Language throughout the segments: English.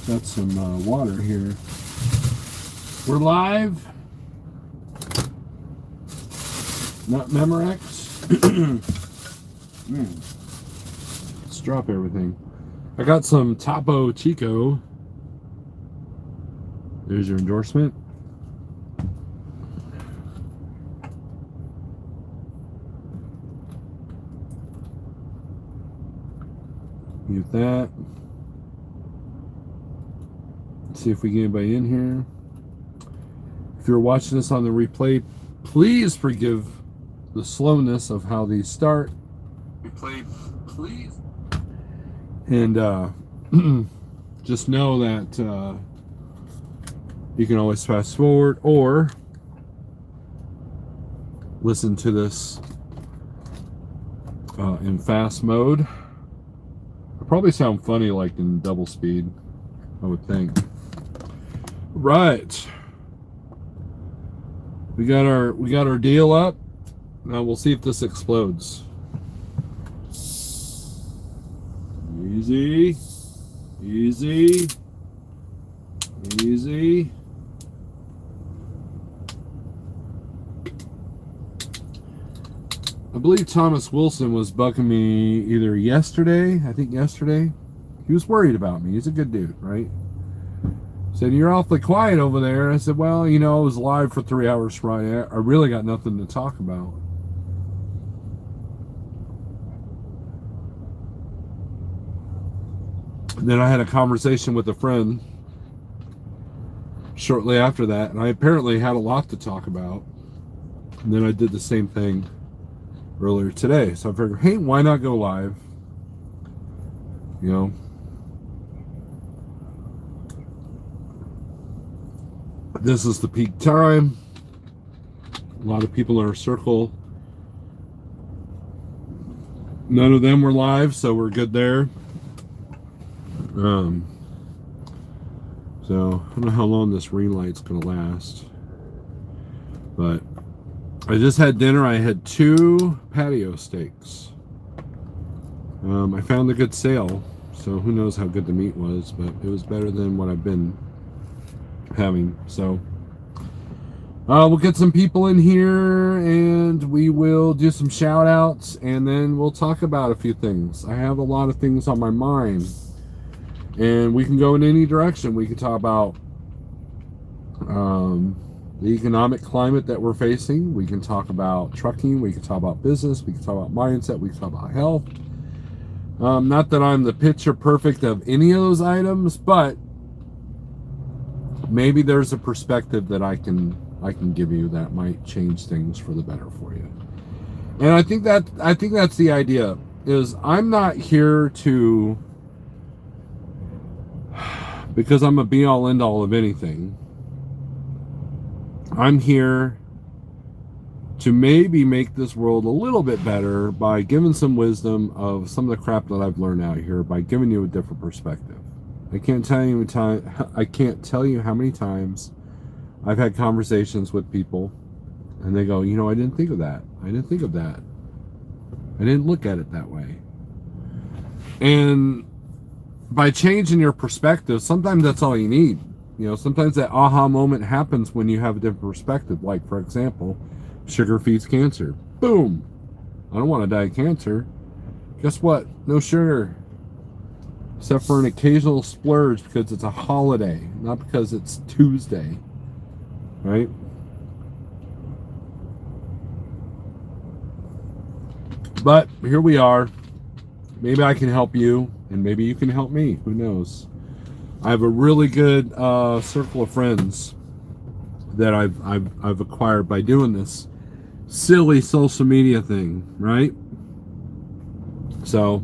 got some water here. We're live. Not Memorex. Let's drop everything. I got some Topo Chico. There's your endorsement. Get that. Let's see if we get anybody in here. If you're watching this on the replay, please forgive the slowness of how these start. Replay, please. And just know that you can always fast forward or listen to this in fast mode. It'll probably sound funny like in double speed, I would think. Right. We got our deal up. Now we'll see if this explodes. Easy. Easy. Easy. I believe Thomas Wilson was bucking me either yesterday, I think yesterday. He was worried about me. He's a good dude, right? Said, you're awfully quiet over there. I said, well, you know, I was live for 3 hours Friday. I really got nothing to talk about. And then I had a conversation with a friend shortly after that, and I apparently had a lot to talk about. And then I did the same thing earlier today. So I figured, hey, why not go live? You know, this is the peak time. A lot of people in our circle. None of them were live, so we're good there. So I don't know how long this ring light's gonna last, but I just had dinner. I had 2 patio steaks. I found a good sale, so who knows how good the meat was, but it was better than what I've been having. So we'll get some people in here and we will do some shout outs, and then we'll talk about a few things. I have a lot of things on my mind, and we can go in any direction. We can talk about the economic climate that we're facing. We can talk about trucking. We can talk about business. We can talk about mindset. We can talk about health. Not that I'm the picture perfect of any of those items, but maybe there's a perspective that I can give you that might change things for the better for you. And I think that's the idea. Is I'm not here to, because I'm a be all end all of anything. I'm here to maybe make this world a little bit better by giving some wisdom of some of the crap that I've learned out here, by giving you a different perspective. I can't tell you how many times I've had conversations with people and they go, you know, I didn't think of that. I didn't think of that. I didn't look at it that way. And by changing your perspective, sometimes that's all you need. You know, sometimes that aha moment happens when you have a different perspective. Like, for example, sugar feeds cancer. Boom! I don't want to die of cancer. Guess what? No sugar. Except for an occasional splurge because it's a holiday, not because it's Tuesday. Right? But here we are. Maybe I can help you, and maybe you can help me. Who knows? I have a really good circle of friends that I've acquired by doing this silly social media thing, right? So,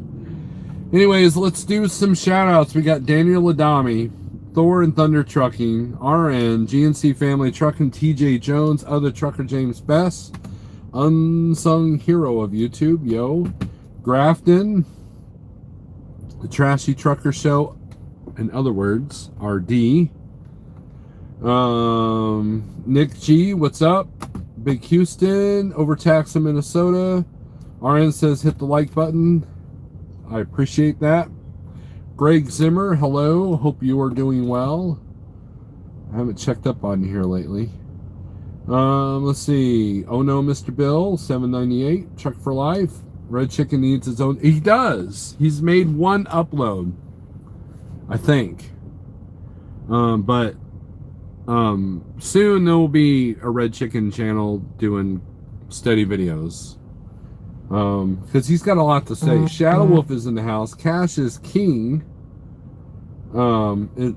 anyways, let's do some shout outs. We got Daniel Adami, Thor and Thunder Trucking, RN, GNC Family Trucking, TJ Jones, Other Trucker James Best, Unsung Hero of YouTube, yo, Grafton, The Trashy Trucker Show, in other words, RD, Nick G, what's up? Big Houston, Overtax in Minnesota. RN says hit the like button. I appreciate that. Greg Zimmer, hello. Hope you are doing well. I haven't checked up on you here lately. Let's see. Oh no, Mr. Bill, 798. Chuck for life. Red Chicken needs its own. He does. He's made one upload, I think. But soon there will be a Red Chicken channel doing steady videos. Because he's got a lot to say. Shadow Wolf is in the house. Cash is King.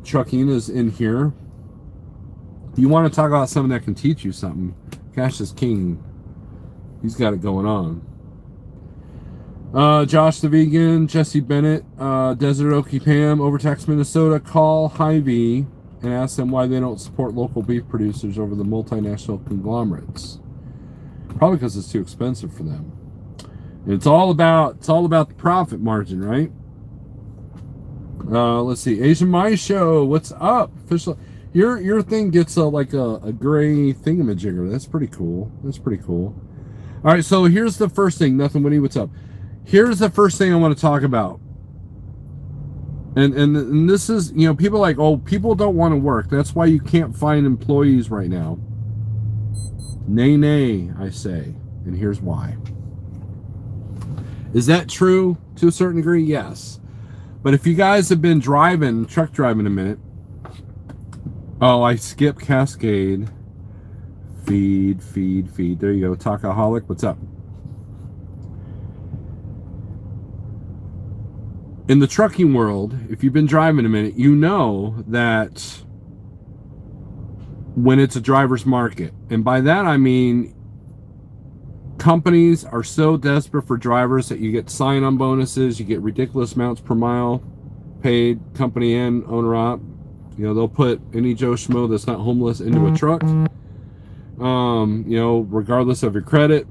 Trucking is in here. If you want to talk about someone that can teach you something, Cash is King. He's got it going on. Josh the Vegan, Jesse Bennett, Desert Okie Pam, Overtax Minnesota, call Hy-Vee and ask them why they don't support local beef producers over the multinational conglomerates. Probably because it's too expensive for them. And it's all about the profit margin, right? Let's see, Asian My Show, what's up? Official, your thing gets like a gray thingamajigger. That's pretty cool. That's pretty cool. All right, so here's the first thing. Nothing, Winnie, what's up? Here's the first thing I want to talk about. And this is, you know, people are like, oh, people don't want to work. That's why you can't find employees right now. Nay, nay, I say. And here's why. Is that true to a certain degree? Yes. But if you guys have been truck driving a minute. Oh, I skipped Cascade. Feed. There you go. Talkaholic, what's up? In the trucking world, if you've been driving a minute, you know that when it's a driver's market, and by that I mean companies are so desperate for drivers that you get sign-on bonuses, you get ridiculous amounts per mile paid, company and owner op. You know, they'll put any Joe Schmo that's not homeless into a truck, you know, regardless of your credit.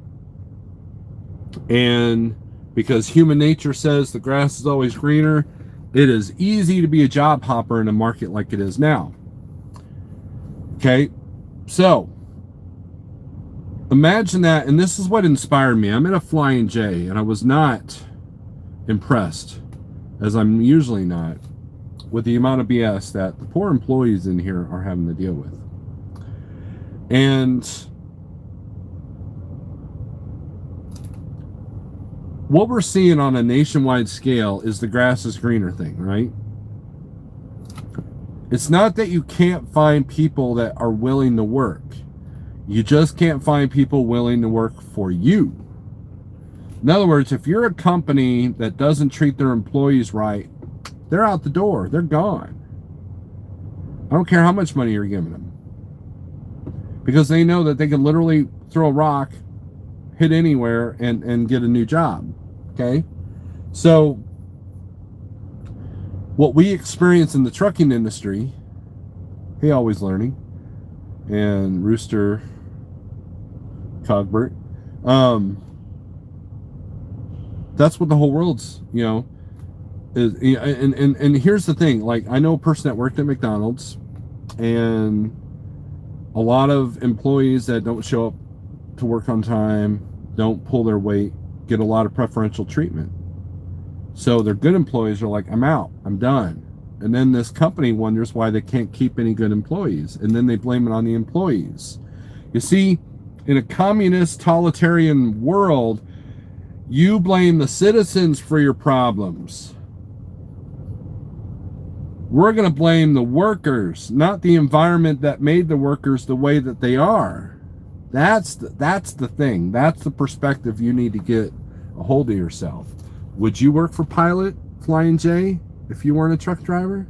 And because human nature says the grass is always greener, it is easy to be a job hopper in a market like it is now. Okay, so imagine that, and this is what inspired me. I'm in a Flying J, and I was not impressed, as I'm usually not, with the amount of BS that the poor employees in here are having to deal with. And what we're seeing on a nationwide scale is the grass is greener thing, right? It's not that you can't find people that are willing to work. You just can't find people willing to work for you. In other words, if you're a company that doesn't treat their employees right, they're out the door. They're gone. I don't care how much money you're giving them. Because they know that they can literally throw a rock, hit anywhere, and get a new job. Okay? So, what we experience in the trucking industry, hey, always learning, and Rooster Cogbert, that's what the whole world's, you know, is. And here's the thing, like, I know a person that worked at McDonald's, and a lot of employees that don't show up to work on time, don't pull their weight, get a lot of preferential treatment. So their good employees are like, I'm out, I'm done. And then this company wonders why they can't keep any good employees, and then they blame it on the employees. You see, in a communist totalitarian world, you blame the citizens for your problems. We're going to blame the workers, not the environment that made the workers the way that they are. That's the thing. That's the perspective you need to get a hold of yourself. Would you work for Pilot, Flying J, if you weren't a truck driver?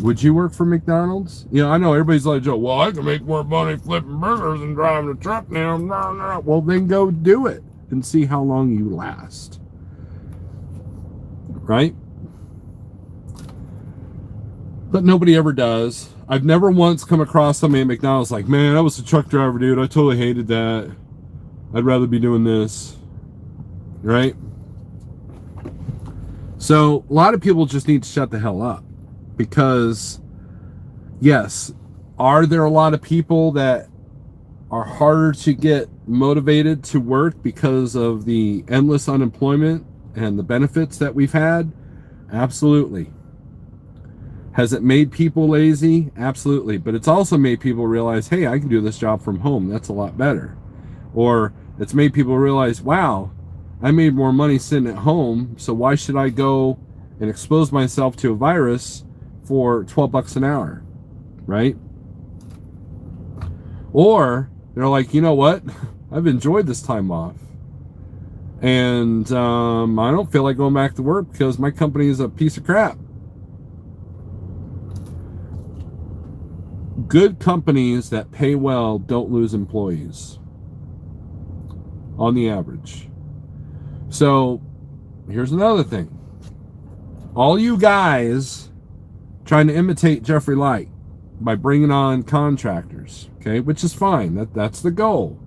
Would you work for McDonald's? You know, I know everybody's like, Joe, well, I can make more money flipping burgers than driving a truck now. No. Well, then go do it and see how long you last. Right? But nobody ever does. I've never once come across somebody at McDonald's like, man, I was a truck driver, dude. I totally hated that. I'd rather be doing this. Right? So a lot of people just need to shut the hell up. Because, yes, are there a lot of people that are harder to get motivated to work because of the endless unemployment and the benefits that we've had? Absolutely. Has it made people lazy? Absolutely. But it's also made people realize, hey, I can do this job from home. That's a lot better. Or it's made people realize, wow, I made more money sitting at home, so why should I go and expose myself to a virus for 12 bucks an hour, right? Or they're like, you know what? I've enjoyed this time off. And I don't feel like going back to work because my company is a piece of crap. Good companies that pay well don't lose employees on the average. So here's another thing. All you guys trying to imitate Jeffrey Light by bringing on contractors, okay, which is fine. That's the goal.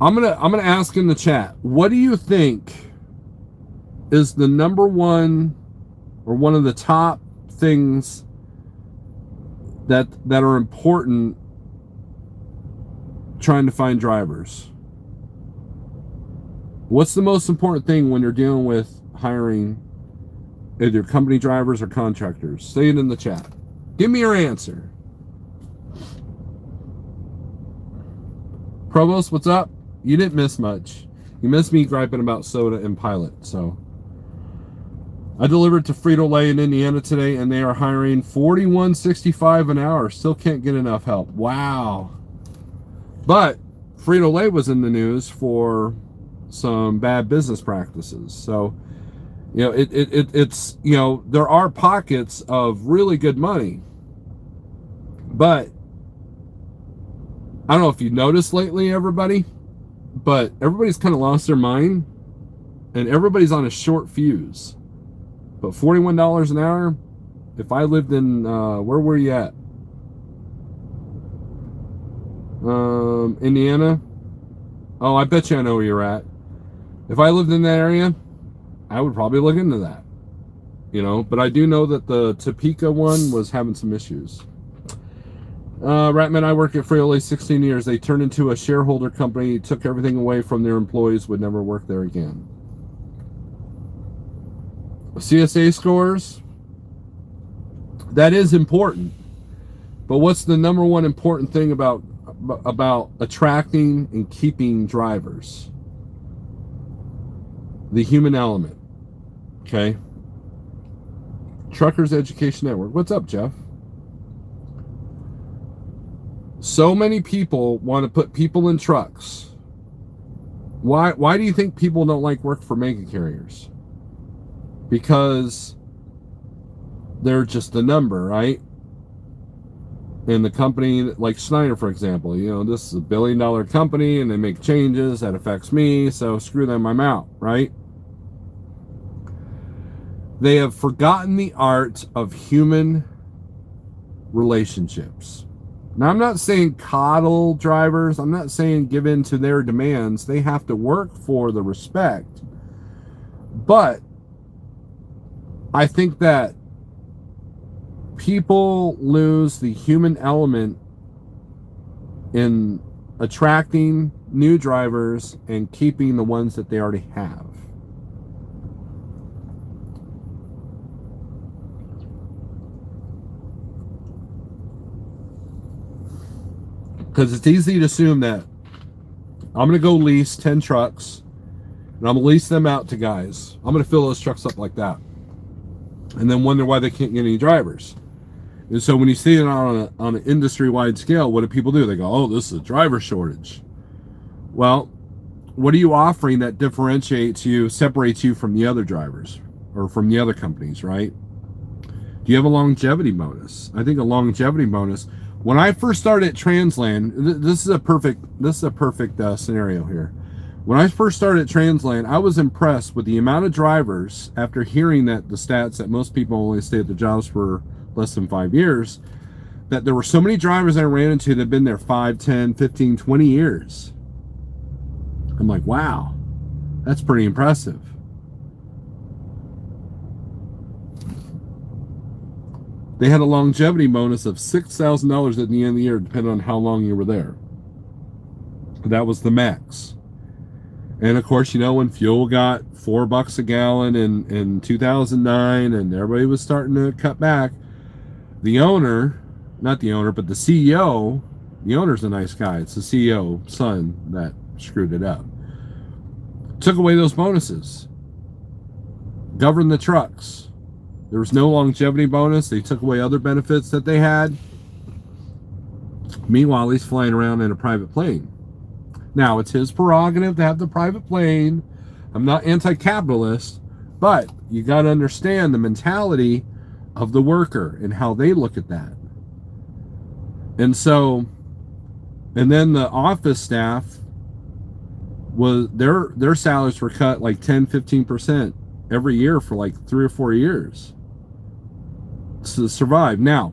I'm gonna ask in the chat, what do you think is the number one or one of the top things that are important trying to find drivers? What's the most important thing when you're dealing with hiring either company drivers or contractors? Say it in the chat. Give me your answer. Provost, what's up? You didn't miss much. You missed me griping about soda and Pilot. So I delivered to Frito-Lay in Indiana today, and they are hiring $41.65 an hour. Still can't get enough help. Wow. But Frito-Lay was in the news for some bad business practices. So, you know, it's, you know, there are pockets of really good money. But I don't know if you noticed lately, everybody, but everybody's kind of lost their mind and everybody's on a short fuse. But $41 an hour, if I lived in, where were you at? Indiana? Oh, I bet you I know where you're at. If I lived in that area, I would probably look into that. You know, but I do know that the Topeka one was having some issues. Ratman, I worked at Frito-Lay 16 years. They turned into a shareholder company, took everything away from their employees, would never work there again. CSA scores, that is important. But what's the number one important thing about attracting and keeping drivers? The human element. Okay. Truckers Education Network. What's up, Jeff? So many people want to put people in trucks. Why do you think people don't like work for mega carriers? Because they're just a number, right? And the company, like Schneider, for example, you know, this is $1 billion company and they make changes that affects me, so screw them, I'm out, right? They have forgotten the art of human relationships. Now, I'm not saying coddle drivers. I'm not saying give in to their demands. They have to work for the respect. But I think that people lose the human element in attracting new drivers and keeping the ones that they already have. Because it's easy to assume that I'm going to go lease 10 trucks and I'm going to lease them out to guys. I'm going to fill those trucks up like that. And then wonder why they can't get any drivers. And so when you see it on an industry-wide scale, what do people do? They go, oh, this is a driver shortage. Well, what are you offering that differentiates you, separates you from the other drivers or from the other companies, right? Do you have a longevity bonus? I think a longevity bonus. When I first started at Transland, this is a perfect scenario here. When I first started at Transland, I was impressed with the amount of drivers, after hearing that the stats that most people only stay at their jobs for less than 5 years, that there were so many drivers I ran into that had been there 5, 10, 15, 20 years. I'm like, wow, that's pretty impressive. They had a longevity bonus of $6,000 at the end of the year, depending on how long you were there. That was the max. And of course, you know, when fuel got $4 a gallon in 2009 and everybody was starting to cut back, the owner, not the owner, but the CEO, the owner's a nice guy. It's the CEO son that screwed it up. Took away those bonuses. Governed the trucks. There was no longevity bonus. They took away other benefits that they had. Meanwhile, he's flying around in a private plane. Now, it's his prerogative to have the private plane. I'm not anti-capitalist, but you got to understand the mentality of the worker and how they look at that. And so, and then the office staff was their salaries were cut like 10-15% every year for like 3 or 4 years to survive. Now,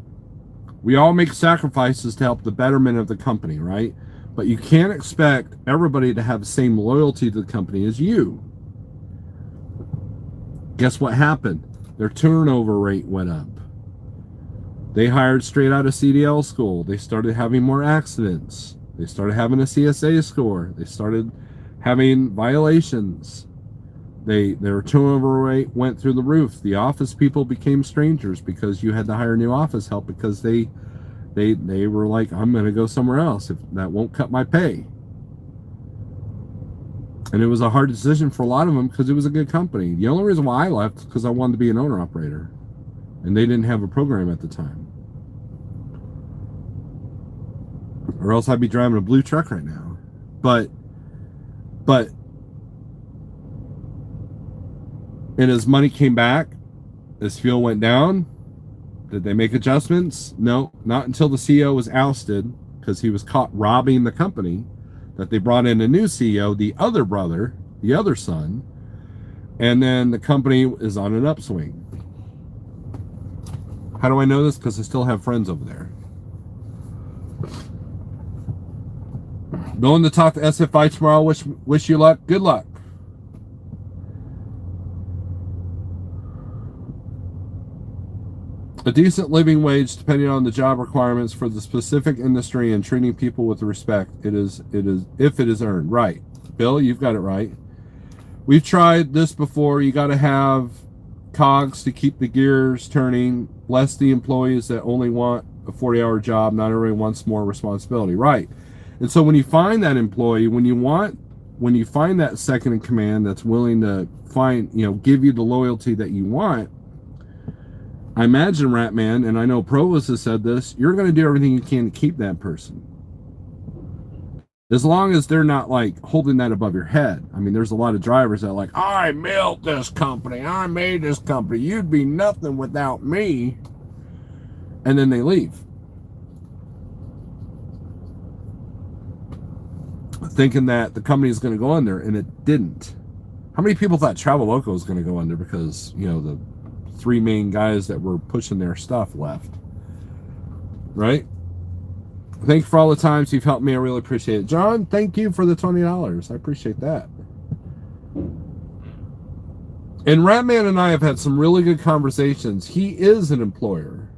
we all make sacrifices to help the betterment of the company, right? But you can't expect everybody to have the same loyalty to the company as you. Guess what happened? Their turnover rate went up. They hired straight out of CDL school. They started having more accidents. They started having a CSA score. They started having violations. Their turnover rate went through the roof. The office people became strangers because you had to hire new office help because they were like, I'm going to go somewhere else if that won't cut my pay. And it was a hard decision for a lot of them because it was a good company. The only reason why I left is because I wanted to be an owner-operator. And they didn't have a program at the time. Or else I'd be driving a blue truck right now. But and as money came back, as fuel went down, did they make adjustments? No, not until the CEO was ousted because he was caught robbing the company, that they brought in a new CEO, the other brother, the other son, and then the company is on an upswing. How do I know this? Because I still have friends over there. Going to talk to SFI tomorrow. Wish you luck. Good luck. A decent living wage, depending on the job requirements for the specific industry, and treating people with respect. It is if it is earned. Right, Bill, you've got it right. We've tried this before. You got to have cogs to keep the gears turning. Less the employees that only want a 40-hour job. Not everybody wants more responsibility. Right. And so when you find that employee, when you find that second in command that's willing to give you the loyalty that you want, I imagine, Ratman, and I know Provost has said this, you're going to do everything you can to keep that person. As long as they're not like holding that above your head. I mean, there's a lot of drivers that are like, I built this company, I made this company, you'd be nothing without me. And then they leave. Thinking that the company is going to go under, and it didn't. How many people thought Traveloka was going to go under because, the 3 main guys that were pushing their stuff left? Right? Thank you for all the times you've helped me. I really appreciate it. John, thank you for the $20. I appreciate that. And Ratman and I have had some really good conversations. He is an employer.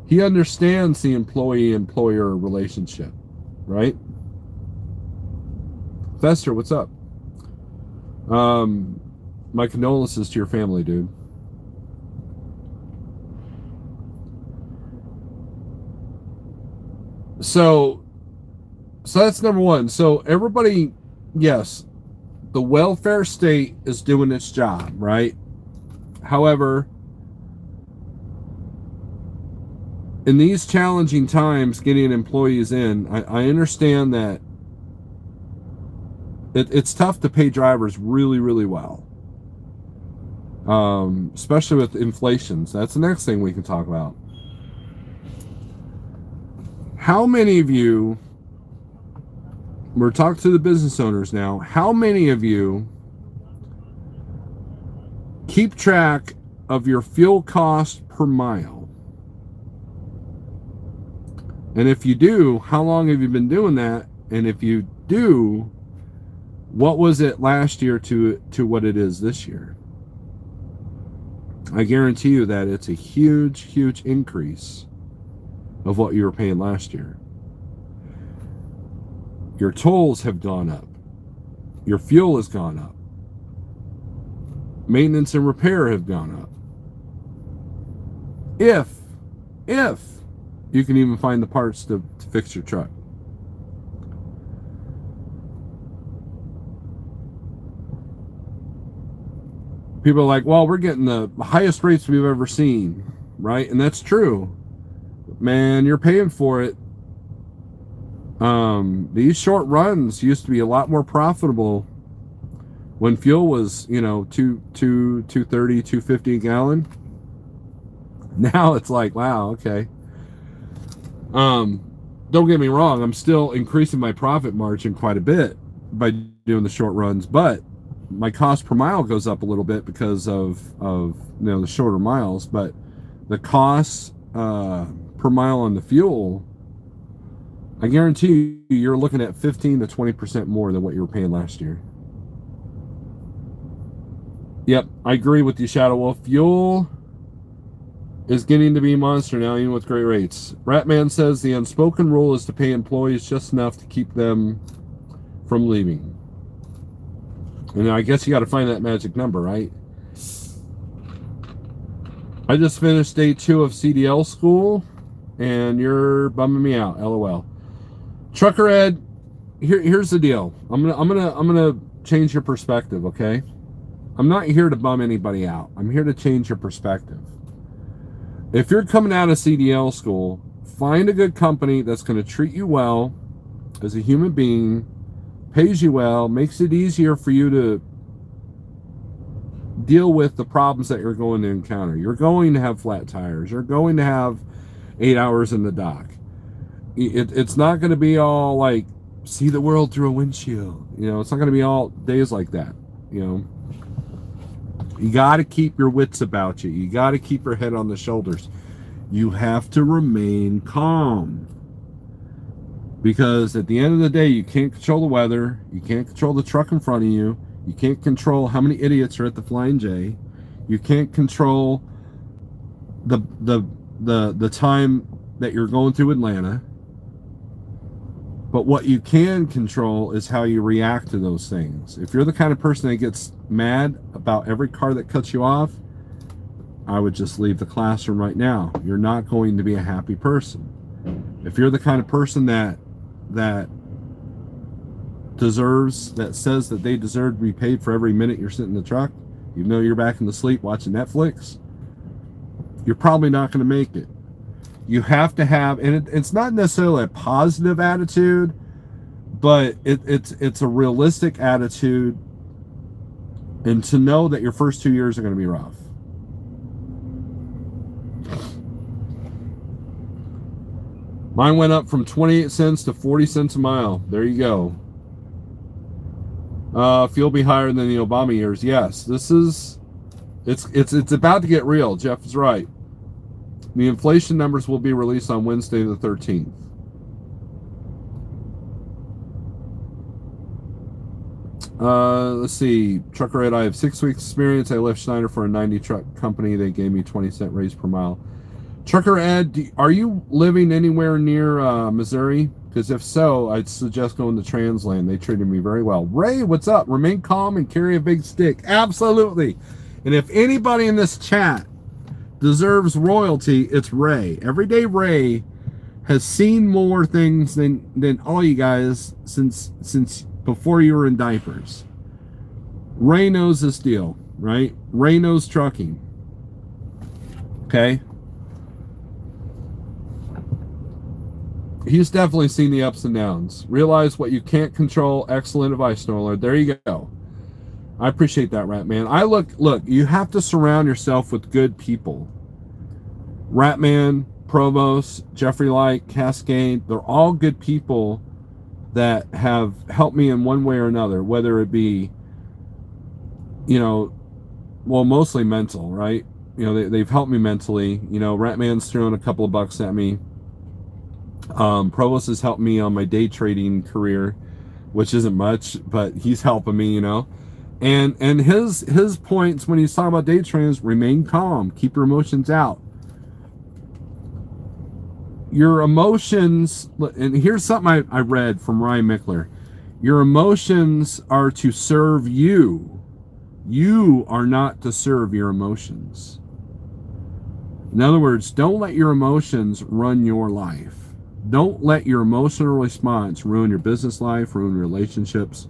He understands the employee-employer relationship, right? Fester, what's up? My condolences to your family, dude. So that's number one. So everybody, yes, the welfare state is doing its job, right? However, in these challenging times, getting employees in, I understand that it's tough to pay drivers really, really well. Especially with inflation. So that's the next thing we can talk about. How many of you, we're talking to the business owners now, how many of you keep track of your fuel cost per mile? And if you do, how long have you been doing that? And if you do, what was it last year to what it is this year? I guarantee you that it's a huge, huge increase of what you were paying last year. Your tolls have gone up. Your fuel has gone up. Maintenance and repair have gone up. If you can even find the parts to fix your truck. People are like, well, we're getting the highest rates we've ever seen, right? And that's true. Man, you're paying for it. These short runs used to be a lot more profitable when fuel was, $2.30, $2.50 a gallon. Now it's like, wow, okay. Don't get me wrong, I'm still increasing my profit margin quite a bit by doing the short runs, but my cost per mile goes up a little bit because of the shorter miles, but the cost per mile on the fuel, I guarantee you're looking at 15 to 20% more than what you were paying last year. Yep, I agree with you, Shadow Wolf. Fuel is getting to be a monster now, even with great rates. Ratman says the unspoken rule is to pay employees just enough to keep them from leaving. And I guess you got to find that magic number, right? I just finished day 2 of CDL school, and you're bumming me out. LOL. Trucker Ed, here's the deal. I'm gonna change your perspective, okay? I'm not here to bum anybody out. I'm here to change your perspective. If you're coming out of CDL school, find a good company that's going to treat you well as a human being, pays you well, makes it easier for you to deal with the problems that you're going to encounter. You're going to have flat tires. You're going to have 8 hours in the dock. It's not going to be all like see the world through a windshield. It's not going to be all days like that. You got to keep your wits about you. You got to keep your head on the shoulders. You have to remain calm. Because at the end of the day, you can't control the weather. You can't control the truck in front of you. You can't control how many idiots are at the Flying J. You can't control the time that you're going through Atlanta. But what you can control is how you react to those things. If you're the kind of person that gets mad about every car that cuts you off, I would just leave the classroom right now. You're not going to be a happy person. If you're the kind of person that says that they deserve to be paid for every minute you're sitting in the truck, even though you're back in the sleep watching Netflix, you're probably not going to make it. You have to have, and it's not necessarily a positive attitude, but it's a realistic attitude, and to know that your first 2 years are going to be rough. Mine went up from 28 cents to 40 cents a mile. There you go. Fuel be higher than the Obama years. Yes, it's about to get real. Jeff is right. The inflation numbers will be released on Wednesday the 13th. Let's see. Trucker Ed, I have 6 weeks experience. I left Schneider for a 90 truck company. They gave me 20-cent raise per mile. Trucker Ed, are you living anywhere near Missouri? Because if so, I'd suggest going to Transland. They treated me very well. Ray, what's up? Remain calm and carry a big stick. Absolutely. And if anybody in this chat deserves royalty, it's Ray. Everyday Ray has seen more things than all you guys since before you were in diapers. Ray knows this deal, right? Ray knows trucking. Okay? He's definitely seen the ups and downs. Realize what you can't control. Excellent advice, Snorelord. There you go. I appreciate that, Ratman. Look, you have to surround yourself with good people. Ratman, Provost, Jeffrey Light, Cascade, they're all good people that have helped me in one way or another, whether it be, mostly mental, right? They've helped me mentally. Ratman's thrown a couple of bucks at me. Provost has helped me on my day trading career, which isn't much, but he's helping me, And his points when he's talking about day trading is remain calm, keep your emotions out. Your emotions, and here's something I read from Ryan Mickler. Your emotions are to serve you. You are not to serve your emotions. In other words, don't let your emotions run your life. Don't let your emotional response ruin your business life, ruin your relationships,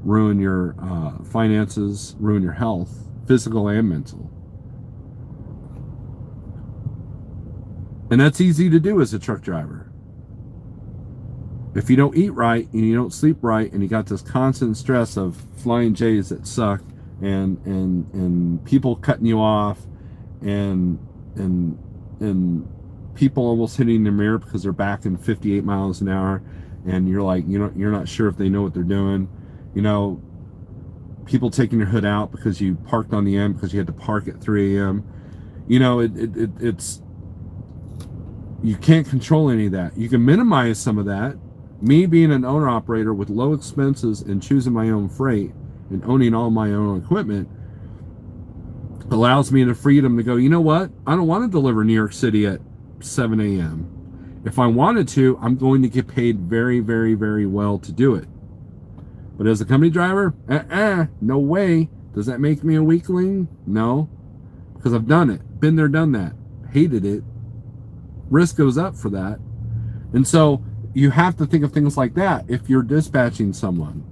ruin your finances, ruin your health, physical and mental. And that's easy to do as a truck driver. If you don't eat right and you don't sleep right and you got this constant stress of flying J's that suck and people cutting you off and people almost hitting their mirror because they're backing 58 miles an hour and you're like, you're not sure if they know what they're doing. People taking your hood out because you parked on the end because you had to park at 3 a.m. It's you can't control any of that. You can minimize some of that. Me being an owner operator with low expenses and choosing my own freight and owning all my own equipment allows me the freedom to go, you know what? I don't want to deliver New York City at 7 a.m. If I wanted to, I'm going to get paid very, very, very well to do it. But as a company driver, no way. Does that make me a weakling? No, because I've done it. Been there, done that. Hated it. Risk goes up for that. And so you have to think of things like that if you're dispatching someone.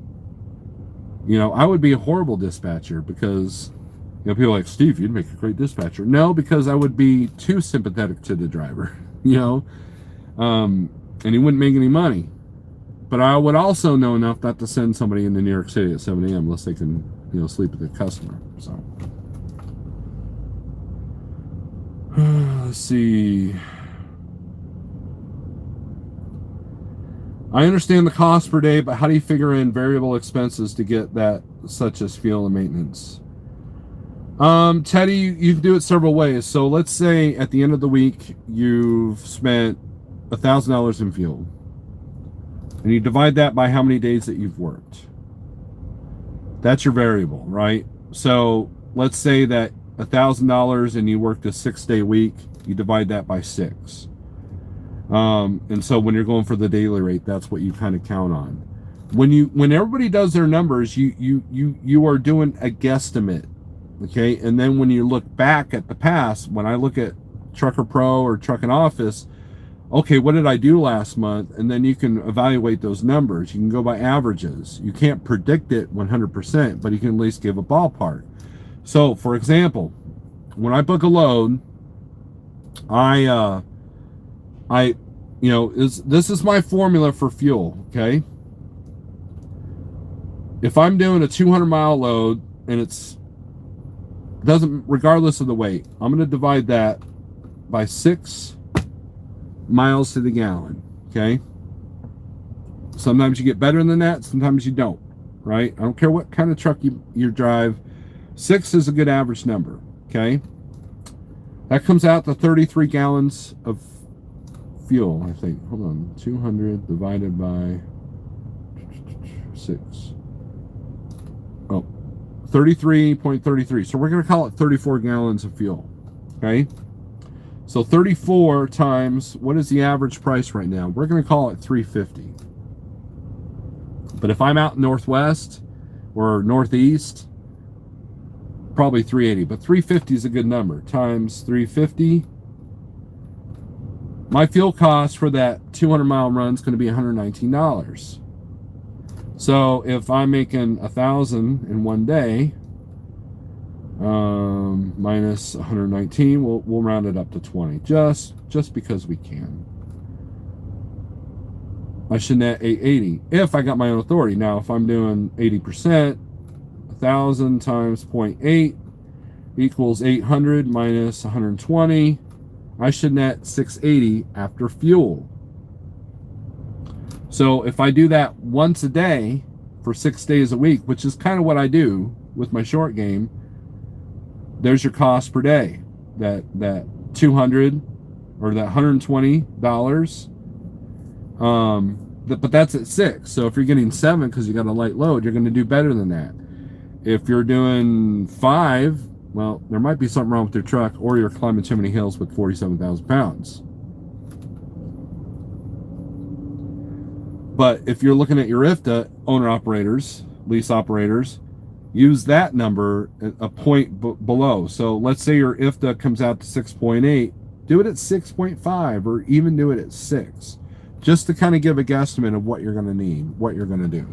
I would be a horrible dispatcher because people are like, Steve, you'd make a great dispatcher. No, because I would be too sympathetic to the driver, and he wouldn't make any money. But I would also know enough not to send somebody into New York City at 7 a.m. unless they can, sleep with the customer. So, let's see. I understand the cost per day, but how do you figure in variable expenses to get that, such as fuel and maintenance? Teddy, you can do it several ways. So let's say at the end of the week, you've spent $1,000 in fuel. And you divide that by how many days that you've worked. That's your variable, right? So let's say that $1,000 and you worked a 6-day week, you divide that by 6. And so when you're going for the daily rate, that's what you kind of count on. When everybody does their numbers, you are doing a guesstimate. Okay, and then when you look back at the past, when I look at Trucker Pro or Trucking Office, okay, what did I do last month? And then you can evaluate those numbers. You can go by averages. You can't predict it 100%, but you can at least give a ballpark. So, for example, when I book a load, this is my formula for fuel. Okay, if I'm doing a 200-mile load and regardless of the weight, I'm going to divide that by 6 miles to the gallon. Okay, sometimes you get better than that, sometimes you don't, right? I don't care what kind of truck you drive. 6 is a good average number. Okay, that comes out to 33 gallons of fuel, I think. Hold on, 200 divided by 6. 33.33. So we're going to call it 34 gallons of fuel. Okay, so 34 times, what is the average price right now? We're going to call it $3.50. But if I'm out northwest or northeast, probably $3.80. But $3.50 is a good number. Times $3.50. My fuel cost for that 200-mile run is going to be $119. So if I'm making 1,000 in one day, minus 119, we'll round it up to 20, just because we can. I should net 880 if I got my own authority. Now, if I'm doing 80%, 1,000 times 0.8 equals 800 minus 120. I should net 680 after fuel. So if I do that once a day for 6 days a week, which is kind of what I do with my short game, there's your cost per day. That 200 or that $120. But that's at 6. So if you're getting 7 because you got a light load, you're going to do better than that. If you're doing 5, well, there might be something wrong with your truck, or you're climbing too many hills with 47,000 pounds. But if you're looking at your IFTA owner operators, lease operators, use that number a point below. So let's say your IFTA comes out to 6.8, do it at 6.5 or even do it at 6, just to kind of give a guesstimate of what you're going to need, what you're going to do.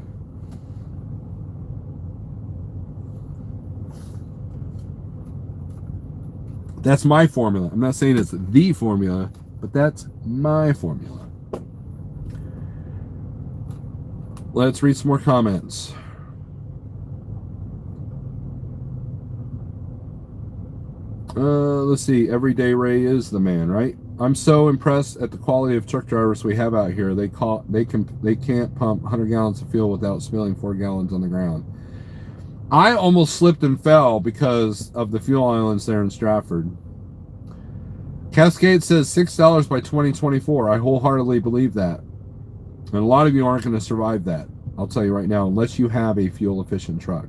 That's my formula. I'm not saying it's the formula, but that's my formula. Let's read some more comments. Let's see. Everyday Ray is the man, right? I'm so impressed at the quality of truck drivers we have out here. They can't pump 100 gallons of fuel without spilling 4 gallons on the ground. I almost slipped and fell because of the fuel islands there in Stratford. Cascade says $6 by 2024. I wholeheartedly believe that. And a lot of you aren't going to survive that. I'll tell you right now, unless you have a fuel-efficient truck.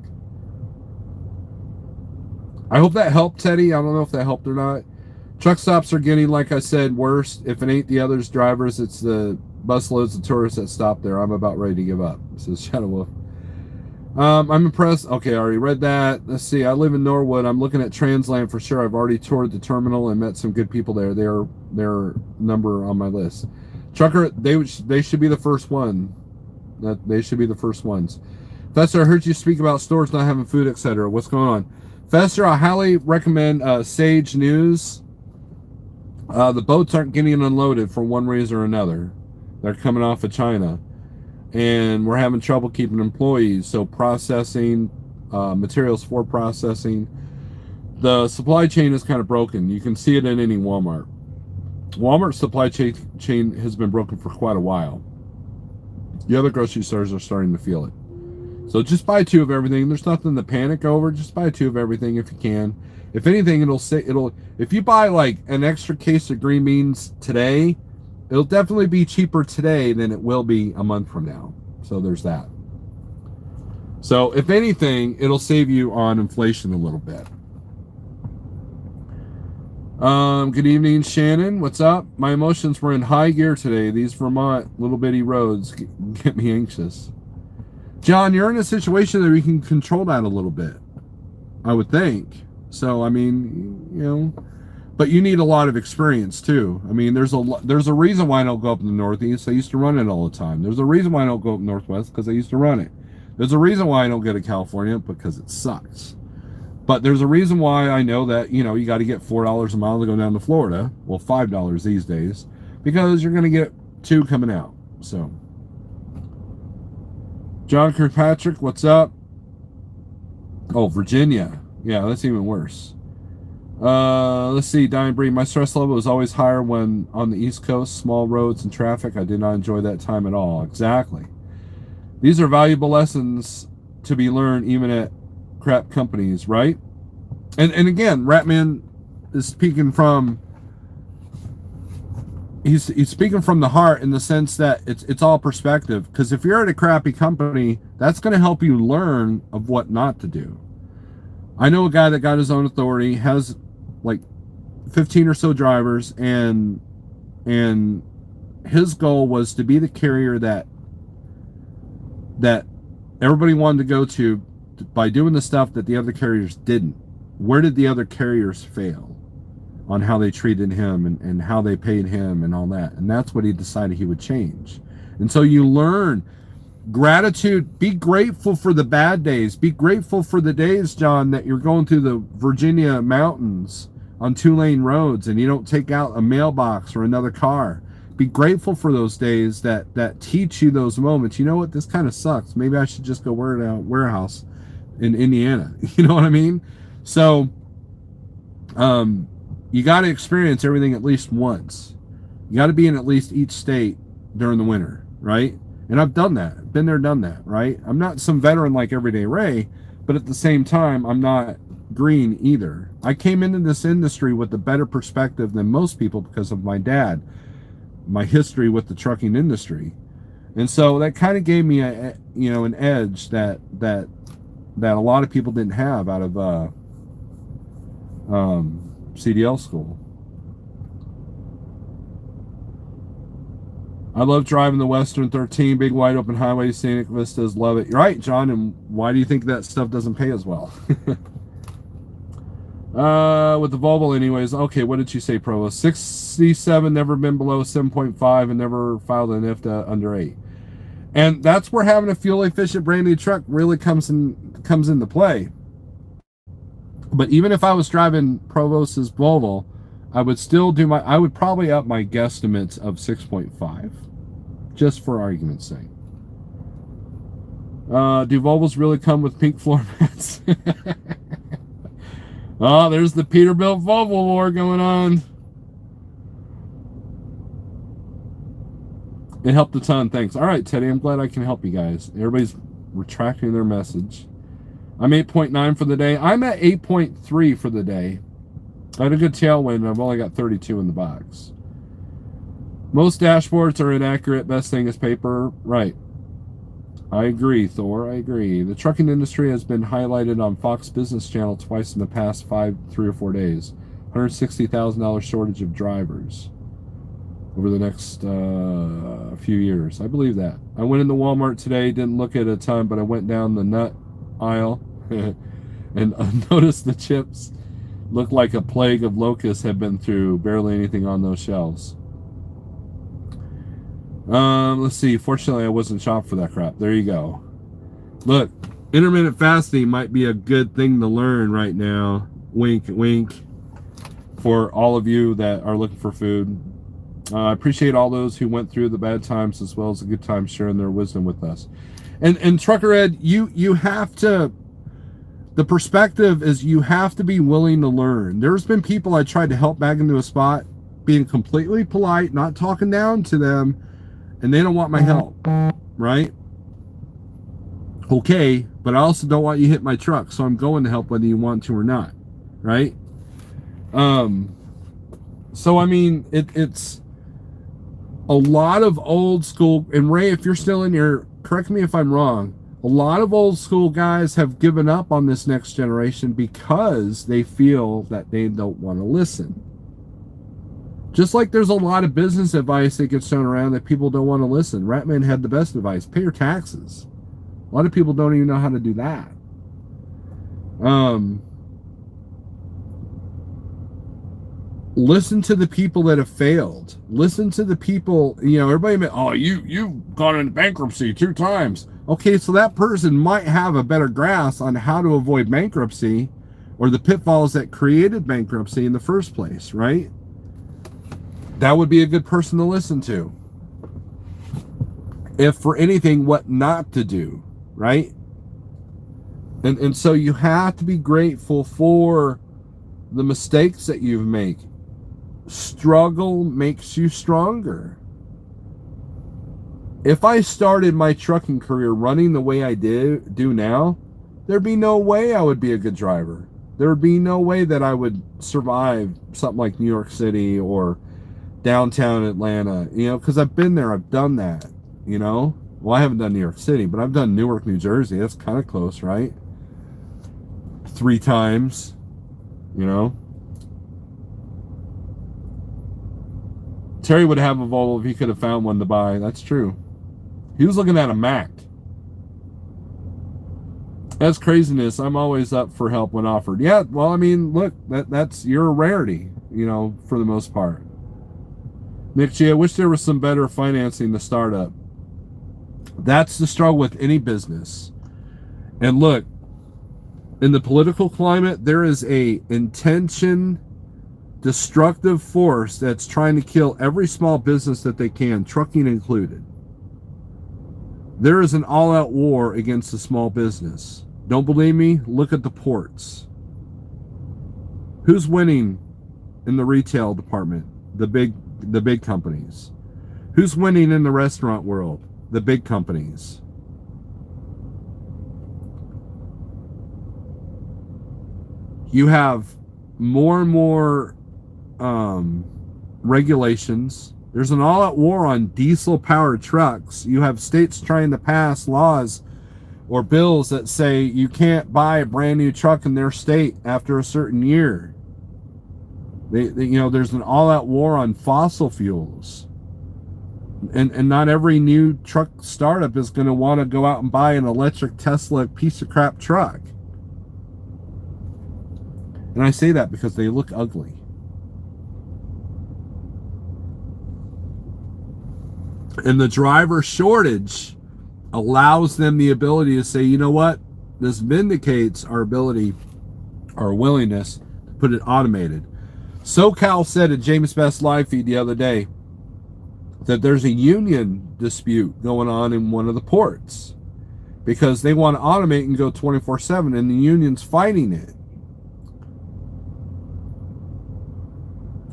I hope that helped, Teddy. I don't know if that helped or not. Truck stops are getting, like I said, worse. If it ain't the others drivers, it's the busloads of tourists that stop there. I'm about ready to give up, says Shadow Wolf. I'm impressed. Okay, I already read that. Let's see. I live in Norwood. I'm looking at Transland for sure. I've already toured the terminal and met some good people there. They're number on my list. Trucker, they should be the first one. They should be the first ones. Fester, I heard you speak about stores not having food, etc. What's going on? Fester, I highly recommend Sage News. The boats aren't getting unloaded for one reason or another. They're coming off of China. And we're having trouble keeping employees. So processing, materials for processing. The supply chain is kind of broken. You can see it in any Walmart. Walmart's supply chain has been broken for quite a while. The other grocery stores are starting to feel it. So just buy 2 of everything. There's nothing to panic over. Just buy 2 of everything if you can. If anything, if you buy like an extra case of green beans today, it'll definitely be cheaper today than it will be a month from now. So there's that. So if anything, it'll save you on inflation a little bit. Good evening, Shannon. What's up? My emotions were in high gear today. These Vermont little bitty roads get me anxious. John, you're in a situation that we can control that a little bit, I would think. So, I mean, you know, but you need a lot of experience too. I mean, there's a reason why I don't go up in the Northeast. I used to run it all the time. There's a reason why I don't go up Northwest, because I used to run it. There's a reason why I don't go to California, because it sucks. But there's a reason why I know that, you know, you got to get $4 a mile to go down to Florida. Well, $5 these days, because you're going to get 2 coming out. So, John Kirkpatrick, what's up? Oh, Virginia. Yeah, that's even worse. Let's see, Diamond Breed. My stress level was always higher when on the East Coast, small roads and traffic. I did not enjoy that time at all. Exactly. These are valuable lessons to be learned even at crap companies, right? And again, Ratman is speaking from he's speaking from the heart, in the sense that it's all perspective. Because if you're at a crappy company, that's going to help you learn of what not to do. I know a guy that got his own authority, has like 15 or so drivers, and his goal was to be the carrier that everybody wanted to go to by doing the stuff that the other carriers didn't. Where did the other carriers fail on how they treated him and how they paid him and all that? And that's what he decided he would change. And so you learn gratitude. Be grateful for the bad days. Be grateful for the days, John, that you're going through the Virginia mountains on 2-lane roads and you don't take out a mailbox or another car. Be grateful for those days that teach you those moments. You know what? This kind of sucks. Maybe I should just go work at a warehouse in Indiana. You know what I mean? So you got to experience everything at least once. You got to be in at least each state during the winter, right? And I've done that. I've been there, done that, right? I'm not some veteran like Everyday Ray, but at the same time, I'm not green either. I came into this industry with a better perspective than most people because of my dad, my history with the trucking industry. And so that kind of gave me an edge that a lot of people didn't have out of CDL school. I love driving the Western 13, big wide open highway, scenic vistas, love it. You're right, John, and why do you think that stuff doesn't pay as well? With the Volvo anyways. Okay, what did you say, Provo? 67, never been below 7.5, and never filed an IFTA under 8. And that's where having a fuel-efficient brand new truck really comes into play. But even if I was driving Provost's Volvo, I would still I would probably up my guesstimates of 6.5, just for argument's sake. Do Volvos really come with pink floor mats? Oh, there's the Peterbilt Volvo war going on. It helped a ton, thanks. All right, Teddy, I'm glad I can help you guys. Everybody's retracting their message. I'm 8.9 for the day. I'm at 8.3 for the day. I had a good tailwind, and I've only got 32 in the box. Most dashboards are inaccurate. Best thing is paper. Right. I agree, Thor. I agree. The trucking industry has been highlighted on Fox Business Channel twice in the past 3 or 4 days. $160,000 shortage of drivers over the next few years. I believe that. I went into Walmart today, didn't look at a ton, but I went down the nut aisle and noticed the chips looked like a plague of locusts had been through. Barely anything on those shelves. Let's see. Fortunately, I wasn't shopped for that crap. There you go. Look, intermittent fasting might be a good thing to learn right now. Wink, wink. For all of you that are looking for food. I appreciate all those who went through the bad times as well as the good times, sharing their wisdom with us. And Trucker Ed, you have to. The perspective is you have to be willing to learn. There's been people I tried to help back into a spot, being completely polite, not talking down to them, and they don't want my help, right? Okay, but I also don't want you to hit my truck, so I'm going to help whether you want to or not, right? So I mean, it's a lot of old school, and Ray, if you're still in here, correct me if I'm wrong, a lot of old school guys have given up on this next generation because they feel that they don't want to listen. Just like there's a lot of business advice that gets thrown around that people don't want to listen. Ratman had the best advice: pay your taxes. A lot of people don't even know how to do that. Listen to the people that have failed. Listen to the people, everybody, oh, you've gone into bankruptcy 2 times. Okay, so that person might have a better grasp on how to avoid bankruptcy or the pitfalls that created bankruptcy in the first place, right? That would be a good person to listen to. If for anything, what not to do, right? And so you have to be grateful for the mistakes that you've made. Struggle makes you stronger. If I started my trucking career running the way I do now, there'd be no way I would be a good driver. There would be no way that I would survive something like New York City or downtown Atlanta, because I've been there, I've done that, Well, I haven't done New York City, but I've done Newark, New Jersey. That's kind of close, right? 3 times, Terry would have a Volvo if he could have found one to buy. That's true. He was looking at a Mac. That's craziness. I'm always up for help when offered. Yeah, well, I mean, look, you're a rarity, for the most part. Nick G, I wish there was some better financing to start up. That's the struggle with any business. And look, in the political climate, there is a destructive force that's trying to kill every small business that they can, trucking included. There is an all-out war against the small business. Don't believe me? Look at the ports. Who's winning in the retail department? The big companies. Who's winning in the restaurant world? The big companies. You have more and more regulations. There's an all-out war on diesel-powered trucks. You have states trying to pass laws or bills that say you can't buy a brand new truck in their state after a certain year. There's an all-out war on fossil fuels. And not every new truck startup is going to want to go out and buy an electric Tesla piece of crap truck. And I say that because they look ugly. And the driver shortage allows them the ability to say, you know what? This vindicates our ability, our willingness to put it automated. SoCal said at James Best live feed the other day that there's a union dispute going on in one of the ports because they want to automate and go 24/7, and the union's fighting it.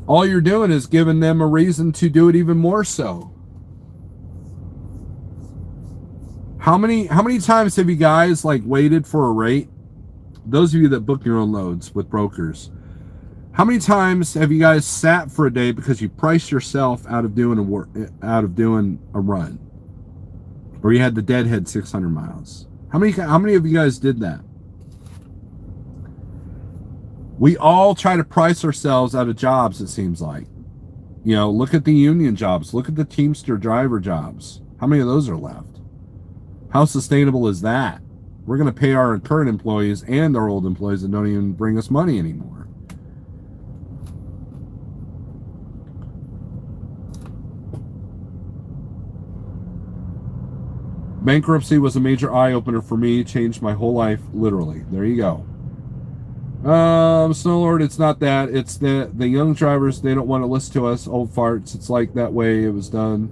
All you're doing is giving them a reason to do it even more so. How many times have you guys like waited for a rate? Those of you that book your own loads with brokers, how many times have you guys sat for a day because you priced yourself out of doing a run, or you had the deadhead 600 miles? How many of you guys did that? We all try to price ourselves out of jobs, it seems like. You know, look at the union jobs, look at the Teamster driver jobs. How many of those are left? How sustainable is that? We're going to pay our current employees and our old employees that don't even bring us money anymore. Bankruptcy was a major eye-opener for me. Changed my whole life, literally. There you go. Snorelord, it's not that. It's the young drivers, they don't want to listen to us, old farts. It's like that way it was done.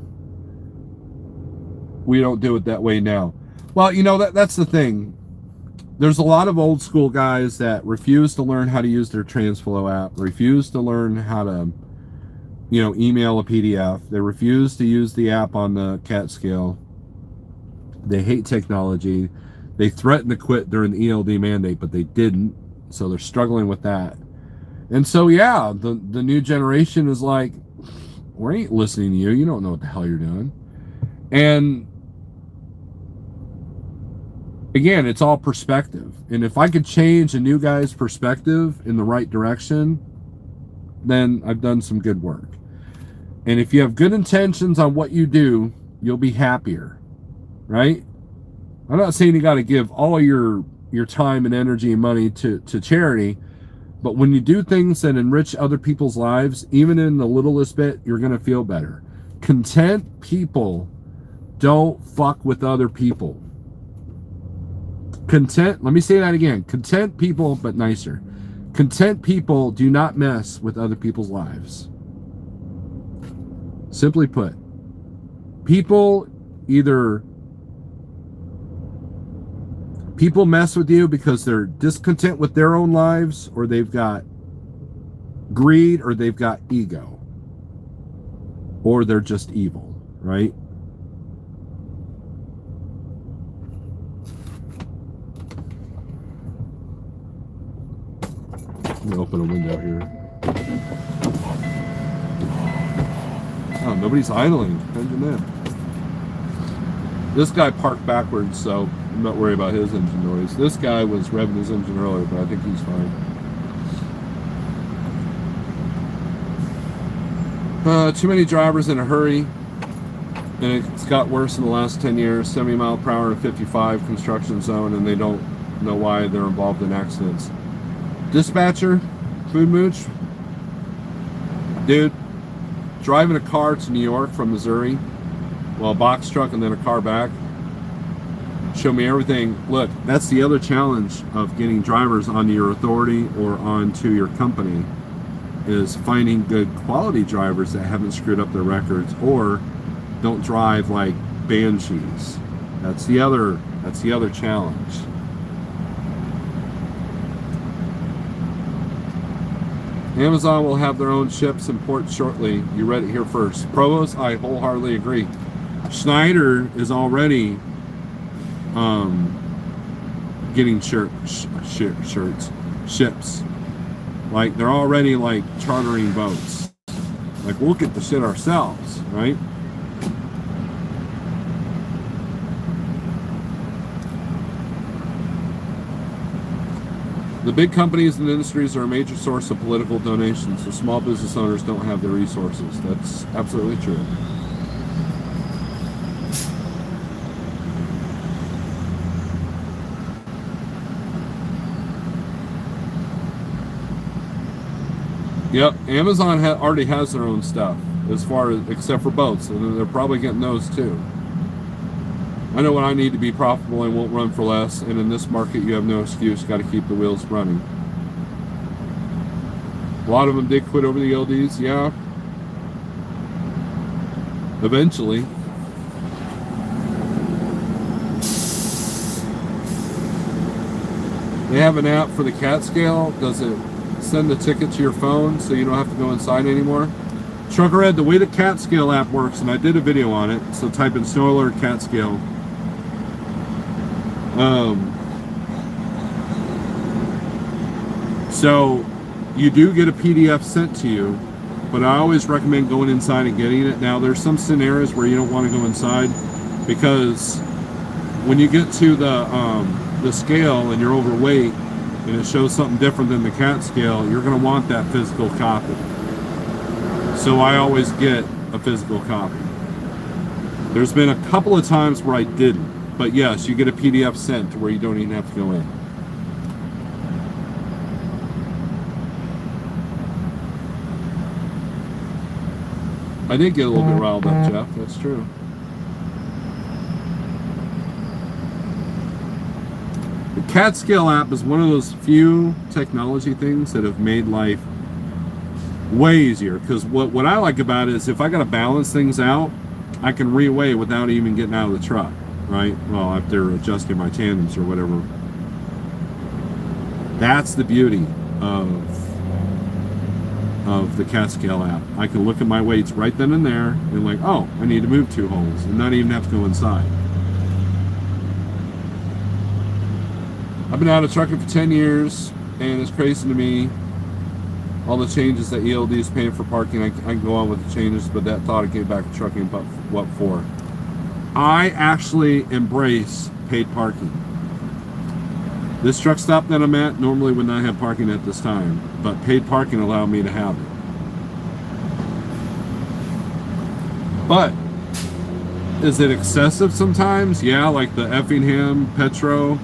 We don't do it that way now. Well, you know, that's the thing. There's a lot of old school guys that refuse to learn how to use their TransFlow app, refuse to learn how to, you know, email a PDF. They refuse to use the app on the CAT scale. They hate technology. They threatened to quit during the ELD mandate, but they didn't. So they're struggling with that. And so, yeah, the new generation is like, we ain't listening to you. You don't know what the hell you're doing. And again, it's all perspective. And if I could change a new guy's perspective in the right direction, then I've done some good work. And if you have good intentions on what you do, you'll be happier, right? I'm not saying you got to give all your time and energy and money to charity, but when you do things that enrich other people's lives, even in the littlest bit, you're going to feel better. Content people don't fuck with other people. Let me say that again. Content people, but nicer. Content people do not mess with other people's lives. Simply put, people mess with you because they're discontent with their own lives, or they've got greed, or they've got ego, or they're just evil, right? Let me open a window here. Oh, nobody's idling. Engine in. This guy parked backwards, so I'm not worried about his engine noise. This guy was revving his engine earlier, but I think he's fine. Too many drivers in a hurry, and it's got worse in the last 10 years. 70 mile per hour to 55 construction zone, and they don't know why they're involved in accidents. Dispatcher, food mooch, dude, driving a car to New York from Missouri, well, a box truck and then a car back, show me everything. Look, that's the other challenge of getting drivers onto your authority or onto your company, is finding good quality drivers that haven't screwed up their records or don't drive like banshees. That's the other challenge. Amazon will have their own ships and ports shortly. You read it here first. Provost, I wholeheartedly agree. Schneider is already getting ships. Like, they're already like chartering boats. Like, we'll get the shit ourselves, right? The big companies and industries are a major source of political donations, so small business owners don't have the resources. That's absolutely true. Yep, Amazon already has their own stuff, as far as except for boats, and they're probably getting those too. I know when I need to be profitable and won't run for less, and in this market you have no excuse, got to keep the wheels running. A lot of them did quit over the LDs, yeah. Eventually. They have an app for the cat scale. Does it send the ticket to your phone so you don't have to go inside anymore? Truckerhead, the way the cat scale app works, and I did a video on it, so type in Snorelord cat scale. So you do get a PDF sent to you, but I always recommend going inside and getting it. Now there's some scenarios where you don't want to go inside, because when you get to the scale and you're overweight and it shows something different than the cat scale, you're going to want that physical copy. So I always get a physical copy. There's been a couple of times where I didn't, but yes, you get a PDF sent to where you don't even have to go in. I did get a little bit riled up, Jeff, that's true. The cat scale app is one of those few technology things that have made life way easier, because what I like about it is if I got to balance things out, I can reweigh without even getting out of the truck, right? Well, after adjusting my tandems or whatever. That's the beauty of the cat scale app. I can look at my weights right then and there and like, oh, I need to move 2 holes and not even have to go inside. I've been out of trucking for 10 years, and it's crazy to me all the changes that ELD is paying for parking. I can go on with the changes, but that thought of getting back to trucking, but what for? I actually embrace paid parking. This truck stop that I'm at normally would not have parking at this time, but paid parking allowed me to have it. But is it excessive sometimes? Yeah, like the Effingham, Petro,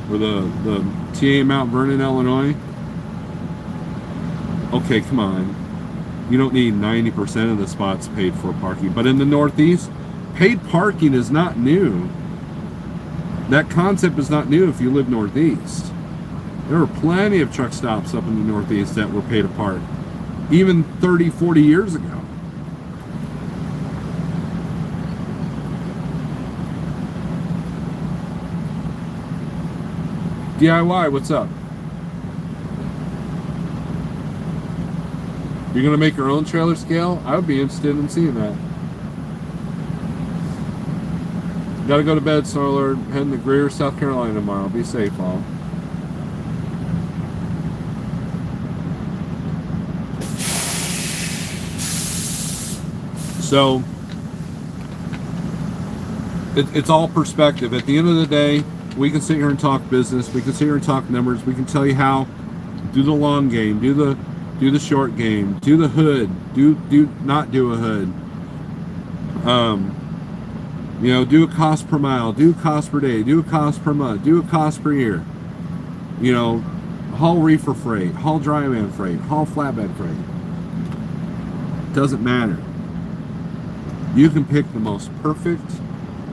or the TA Mount Vernon, Illinois. Okay, come on. You don't need 90% of the spots paid for parking. But in the Northeast, paid parking is not new. That concept is not new if you live Northeast. There were plenty of truck stops up in the Northeast that were paid to park, even 30, 40 years ago. DIY, what's up? You're gonna make your own trailer scale? I would be interested in seeing that. Gotta go to bed, Snorelord. Heading to Greer, South Carolina tomorrow. Be safe, all. So, it's all perspective. At the end of the day, we can sit here and talk business. We can sit here and talk numbers. We can tell you how. Do the long game. Do the short game. Do the hood. Do not do a hood. You know, do a cost per mile. Do a cost per day. Do a cost per month. Do a cost per year. You know, haul reefer freight. Haul dry van freight. Haul flatbed freight. Doesn't matter. You can pick the most perfect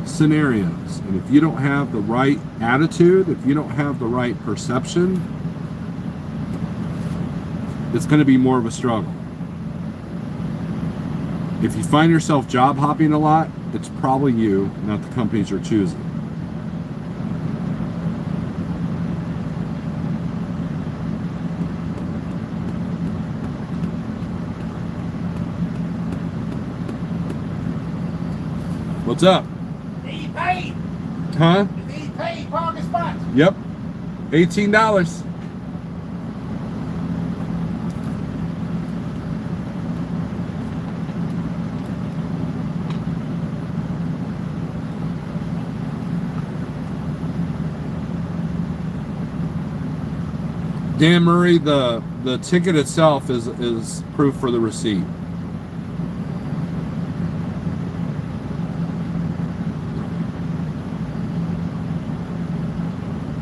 scenarios, and if you don't have the right attitude, if you don't have the right perception, it's going to be more of a struggle. If you find yourself job hopping a lot, it's probably you, not the companies you're choosing. What's up? He paid. Huh? He paid parking spots. Yep. $18. Dan Murray, the ticket itself is proof for the receipt.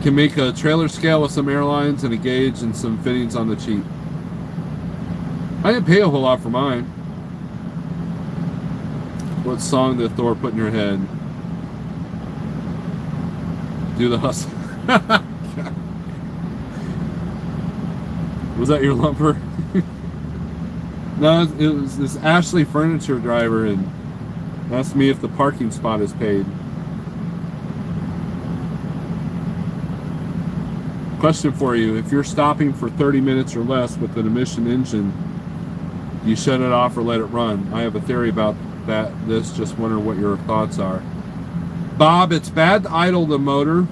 Can make a trailer scale with some airlines and a gauge and some fittings on the cheap. I didn't pay a whole lot for mine. What song did Thor put in your head? Do the hustle. Was that your lumper? No, it was this Ashley furniture driver and asked me if the parking spot is paid. Question for you: if you're stopping for 30 minutes or less with an emission engine, do you shut it off or let it run? I have a theory about that. Just wonder what your thoughts are. Bob, it's bad to idle the motor.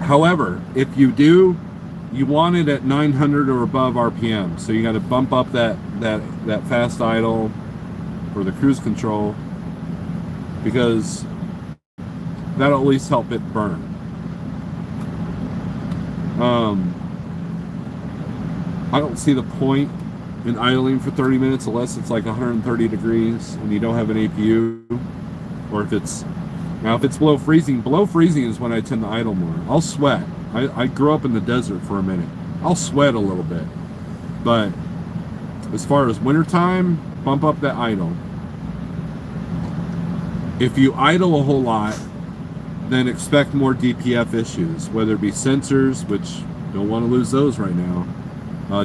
However, if you do, you want it at 900 or above RPM. So you got to bump up that fast idle for the cruise control, because that'll at least help it burn. I don't see the point in idling for 30 minutes unless it's like 130 degrees and you don't have an APU, or if it's below freezing. Below freezing is when I tend to idle more. I'll sweat. I grew up in the desert for a minute. I'll sweat a little bit, but as far as wintertime, bump up that idle. If you idle a whole lot, then expect more DPF issues, whether it be sensors, which don't want to lose those right now.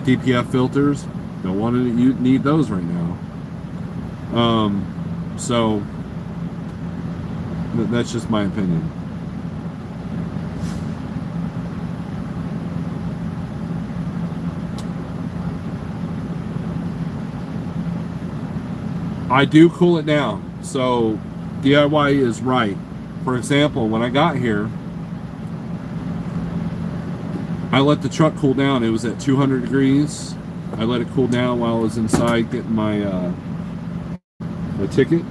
DPF filters, don't want to need those right now. So that's just my opinion. I do cool it down. So DIY is right. For example, when I got here, I let the truck cool down. It was at 200 degrees. I let it cool down while I was inside getting my ticket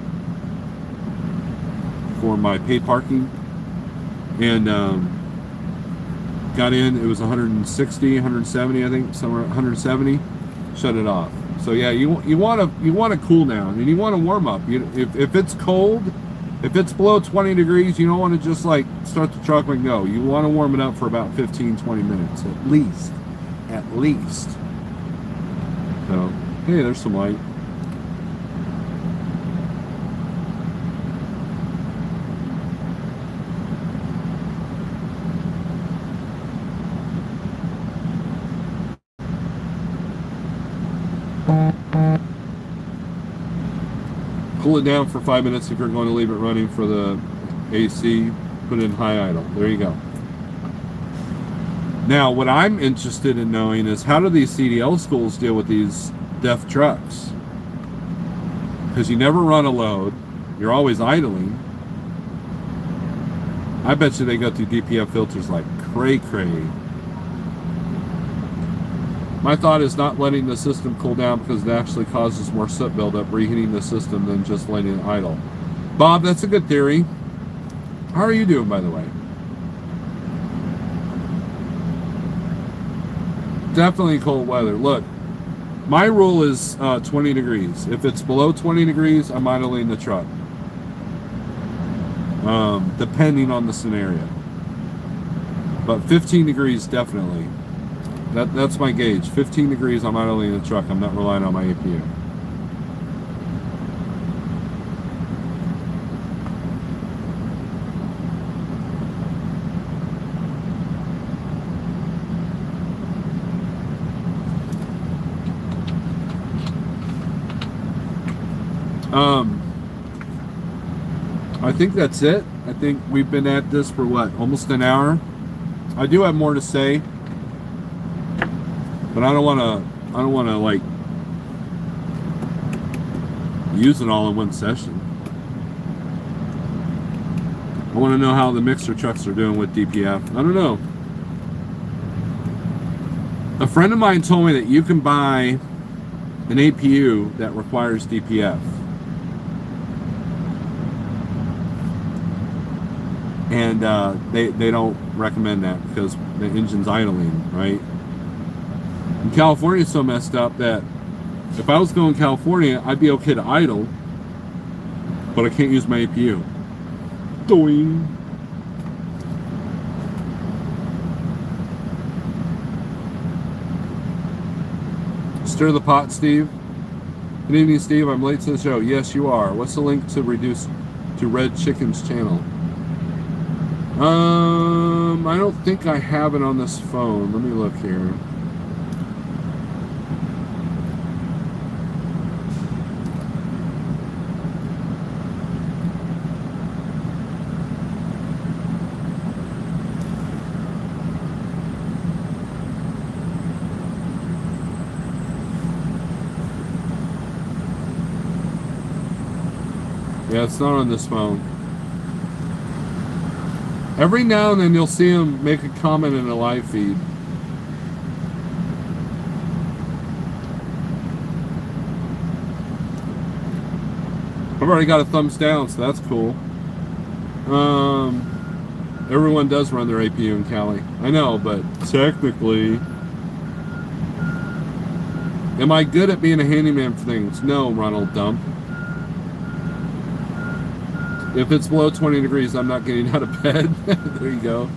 for my paid parking, and got in. It was 160, 170, I think, somewhere 170. Shut it off. So yeah, you want to cool down, and you want to warm up. If it's cold, if it's below 20 degrees, you don't want to just like start the truck and go. You want to warm it up for about 15, 20 minutes at least. So hey, there's some light. Cool it down for 5 minutes if you're going to leave it running for the AC. Put it in high idle. There you go. Now, what I'm interested in knowing is, how do these CDL schools deal with these DEF trucks? Because you never run a load. You're always idling. I bet you they go through DPF filters like cray-cray. My thought is not letting the system cool down, because it actually causes more soot buildup reheating the system than just letting it idle. Bob, that's a good theory. How are you doing, by the way? Definitely cold weather. Look, my rule is 20 degrees. If it's below 20 degrees, I'm idling the truck. Depending on the scenario. But 15 degrees, definitely. That's my gauge. 15 degrees, I'm idling the truck. I'm not relying on my APU. I think that's it. I think we've been at this for what, almost an hour. I do have more to say, but I don't want to like use it all in one session. I want to know how the mixer trucks are doing with DPF. I don't know. A friend of mine told me that you can buy an APU that requires DPF. And they don't recommend that because the engine's idling, right? And California's so messed up that if I was going to California, I'd be okay to idle, but I can't use my APU. Doing. Stir the pot, Steve. Good evening, Steve. I'm late to the show. Yes, you are. What's the link to reduce to Red Chicken's channel? I don't think I have it on this phone. Let me look here. Yeah, it's not on this phone. Every now and then you'll see him make a comment in a live feed. I've already got a thumbs down, so that's cool. Everyone does run their APU in Cali. I know, but technically... Am I good at being a handyman for things? No, Ronald Dump. If it's below 20 degrees, I'm not getting out of bed. There you go.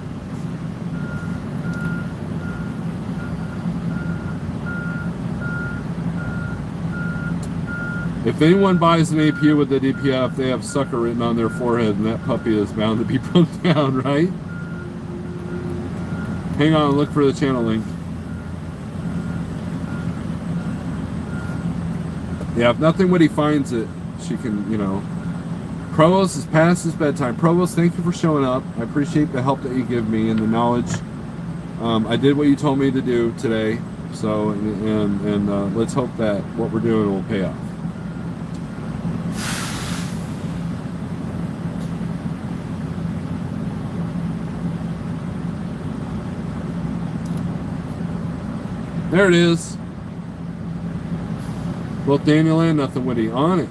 If anyone buys an APU with the DPF, they have sucker written on their forehead, and that puppy is bound to be put down, right? Hang on, look for the channel link. Yeah, if Nothing Witty finds it, she can, you know. Provost is past his bedtime. Provost, thank you for showing up. I appreciate the help that you give me and the knowledge. I did what you told me to do today. So, and let's hope that what we're doing will pay off. There it is. Both Daniel and Nothing Witty on it.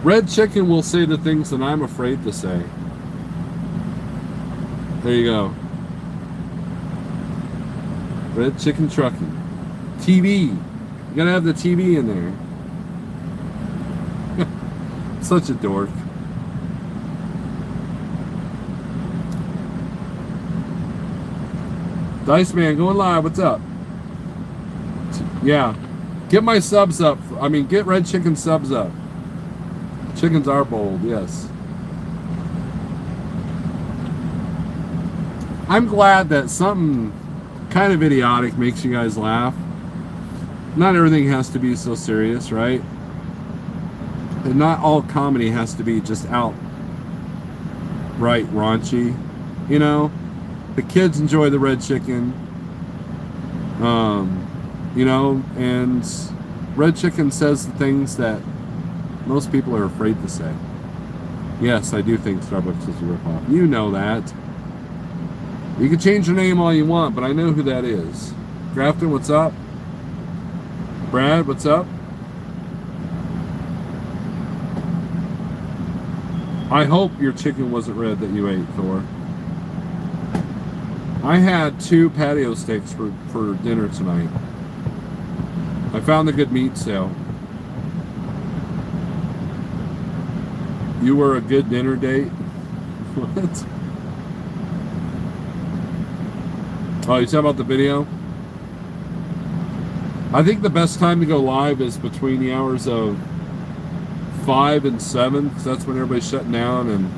Red Chicken will say the things that I'm afraid to say. There you go. Red Chicken Trucking. TV. You gotta have the TV in there. Such a dork. Dice Man going live. What's up? Yeah. Get my subs up. I mean, get Red Chicken subs up. Chickens are bold, yes. I'm glad that something kind of idiotic makes you guys laugh. Not everything has to be so serious, right? And not all comedy has to be just outright raunchy. You know? The kids enjoy the Red Chicken. You know, and Red Chicken says the things that most people are afraid to say. Yes, I do think Starbucks is a ripoff. You know that. You can change your name all you want, but I know who that is. Grafton, what's up? Brad, what's up? I hope your chicken wasn't red that you ate, Thor. I had 2 patio steaks for dinner tonight. I found a good meat sale. You were a good dinner date? What? Oh, you talking about the video? I think the best time to go live is between the hours of 5 and 7, because that's when everybody's shutting down,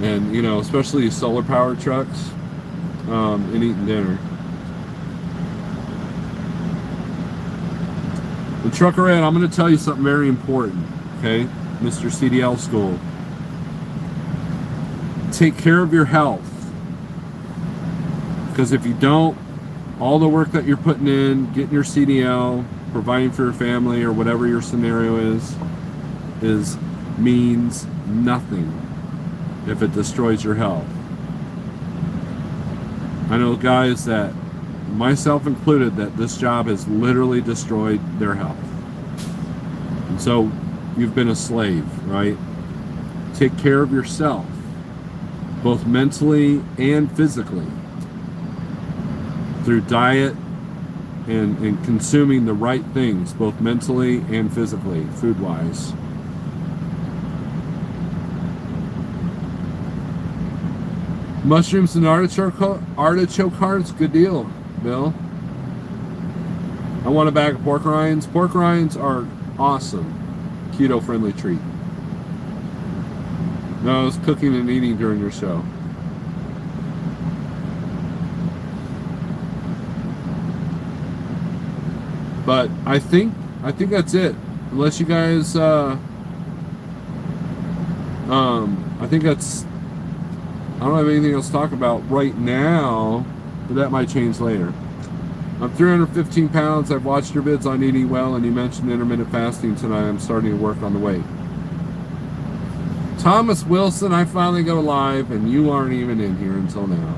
and you know, especially solar powered trucks, and eating dinner. The Trucker Ed, I'm going to tell you something very important, okay? Mr. CDL School. Take care of your health. Because if you don't, all the work that you're putting in, getting your CDL, providing for your family, or whatever your scenario is means nothing if it destroys your health. I know guys that, myself included, that this job has literally destroyed their health. And so you've been a slave, right? Take care of yourself, both mentally and physically, through diet and consuming the right things, both mentally and physically, food-wise. Mushrooms and artichoke hearts, good deal, Bill. I want a bag of pork rinds. Pork rinds are awesome. Keto-friendly treat. No, it's cooking and eating during your show. But I think that's it. Unless you guys, I think that's. I don't have anything else to talk about right now, but that might change later. I'm 315 pounds. I've watched your vids on eating well, and you mentioned intermittent fasting tonight. I'm starting to work on the weight. Thomas Wilson, I finally go live, and you aren't even in here until now.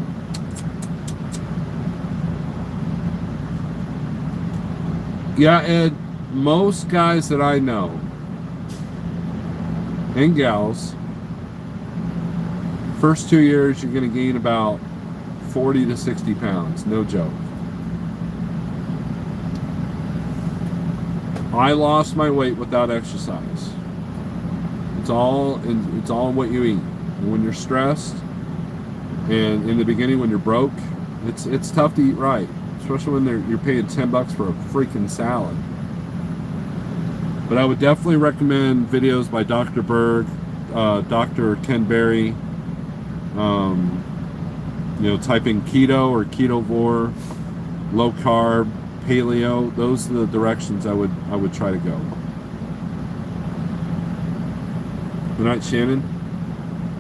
Yeah, Ed, most guys that I know, and gals, first 2 years, you're going to gain about 40 to 60 pounds. No joke. I lost my weight without exercise. It's all in what you eat. And when you're stressed, and in the beginning when you're broke, it's tough to eat right, especially when you're paying $10 for a freaking salad. But I would definitely recommend videos by Dr. Berg, Dr. Ken Berry. Type in keto or ketovore, low carb, paleo. Those are the directions I would try to go. Good night, Shannon.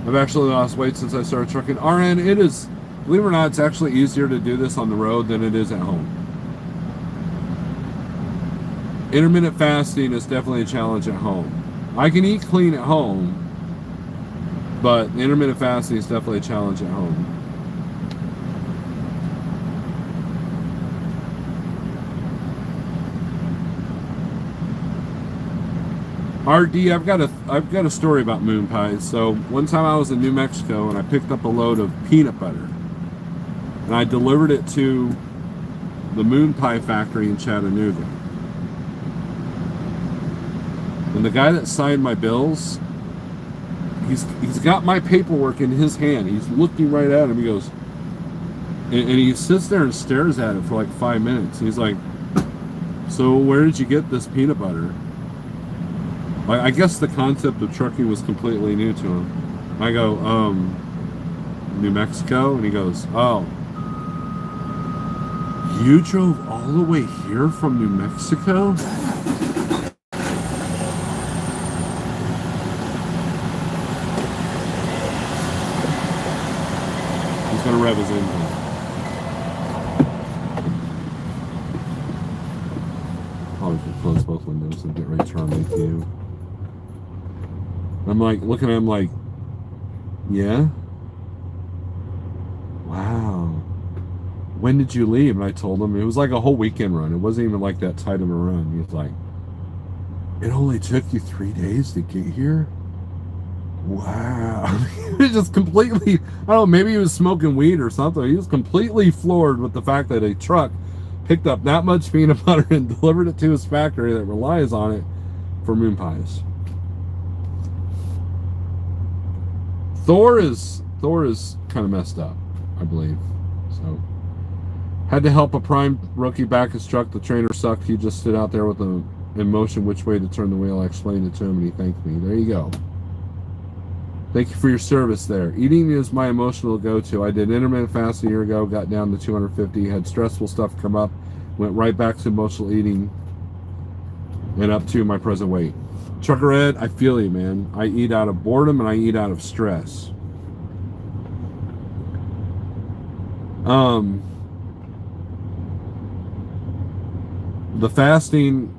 I've actually lost weight since I started trucking. RN, it is, believe it or not, it's actually easier to do this on the road than it is at home. Intermittent fasting is definitely a challenge at home. I can eat clean at home, but intermittent fasting is definitely a challenge at home. RD, I've got a story about moon pies. So one time I was in New Mexico and I picked up a load of peanut butter and I delivered it to the moon pie factory in Chattanooga. And the guy that signed my bills, he's got my paperwork in his hand. He's looking right at him. He goes, and he sits there and stares at it for like 5 minutes. He's like, "So where did you get this peanut butter?" I guess the concept of trucking was completely new to him. I go, New Mexico? And he goes, "Oh, you drove all the way here from New Mexico?" He's gonna rev his engine. Probably should close both windows and get ready to try and make you. I'm like looking at him like, "Yeah? Wow. When did you leave?" And I told him it was like a whole weekend run. It wasn't even like that tight of a run. He was like, "It only took you 3 days to get here? Wow." He was just completely, I don't know, maybe he was smoking weed or something. He was completely floored with the fact that a truck picked up that much peanut butter and delivered it to his factory that relies on it for moon pies. Thor is kind of messed up, I believe. So had to help a prime rookie back his truck. The trainer sucked. He just stood out there with a in motion which way to turn the wheel. I explained it to him and he thanked me. There you go. Thank you for your service there. Eating is my emotional go-to. I did intermittent fasting a year ago, got down to 250, had stressful stuff come up, went right back to emotional eating, and up to my present weight. Trucker Ed, I feel you, man. I eat out of boredom and I eat out of stress. The fasting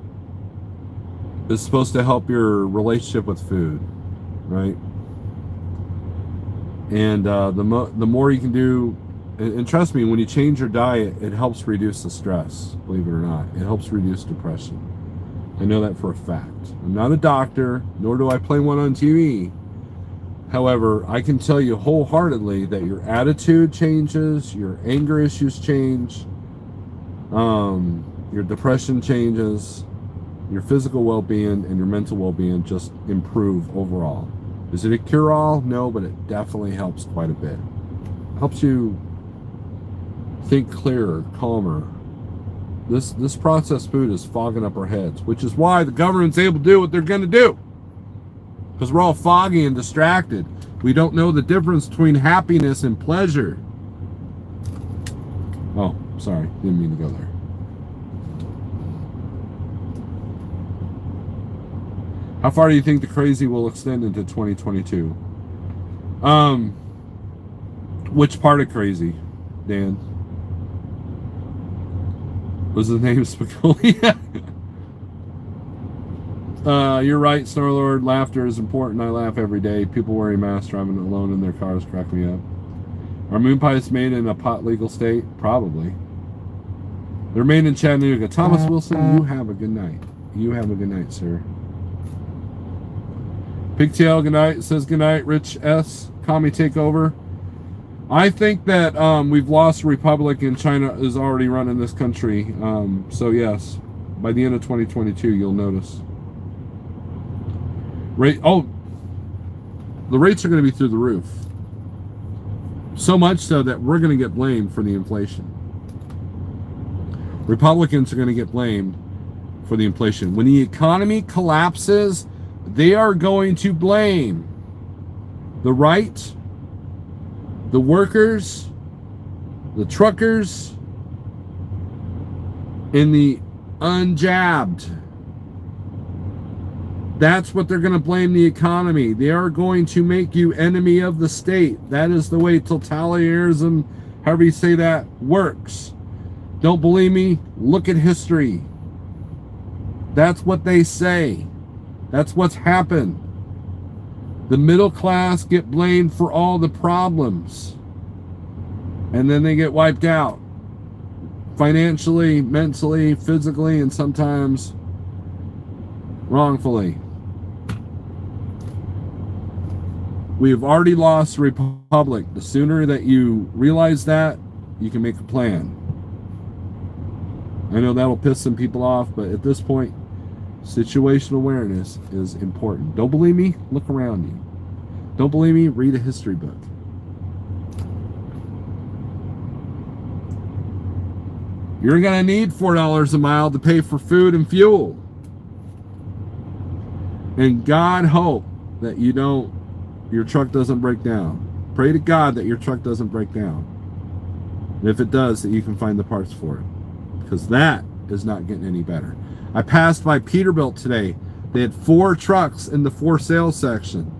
is supposed to help your relationship with food, right? And the more you can do, and trust me, when you change your diet, it helps reduce the stress, believe it or not. It helps reduce depression. I know that for a fact. I'm not a doctor, nor do I play one on TV. However, I can tell you wholeheartedly that your attitude changes, your anger issues change, your depression changes, your physical well-being and your mental well-being just improve overall. Is it a cure-all? No, but it definitely helps quite a bit. Helps you think clearer, calmer. This processed food is fogging up our heads, which is why the government's able to do what they're going to do. Because we're all foggy and distracted. We don't know the difference between happiness and pleasure. Oh, sorry. Didn't mean to go there. How far do you think the crazy will extend into 2022? Which part of crazy, Dan? Was his name Spicoli? You're right, Snorelord. Laughter is important. I laugh every day. People wearing masks driving alone in their cars crack me up. Are moon pies made in a pot legal state? Probably. They're made in Chattanooga. Thomas Wilson, you have a good night. You have a good night, sir. Pigtail, good night. Says good night. Rich S. Commie takeover. I think that we've lost a republic and China is already running this country. So yes, by the end of 2022, you'll notice. The rates are going to be through the roof. So much so that we're going to get blamed for the inflation. Republicans are going to get blamed for the inflation. When the economy collapses, they are going to blame the right, the workers, the truckers, and the unjabbed. That's what they're going to blame the economy. They are going to make you enemy of the state. That is the way totalitarianism, however you say that, works. Don't believe me? Look at history. That's what they say. That's what's happened. The middle class get blamed for all the problems. And then they get wiped out. Financially, mentally, physically, and sometimes wrongfully. We've already lost the republic. The sooner that you realize that, you can make a plan. I know that'll piss some people off, but at this point, situational awareness is important. Don't believe me? Look around you. Don't believe me? Read a history book. You're going to need $4 a mile to pay for food and fuel. And God hope that your truck doesn't break down. Pray to God that your truck doesn't break down. And if it does, that you can find the parts for it. Because that is not getting any better. I passed by Peterbilt today. They had 4 trucks in the for sale section.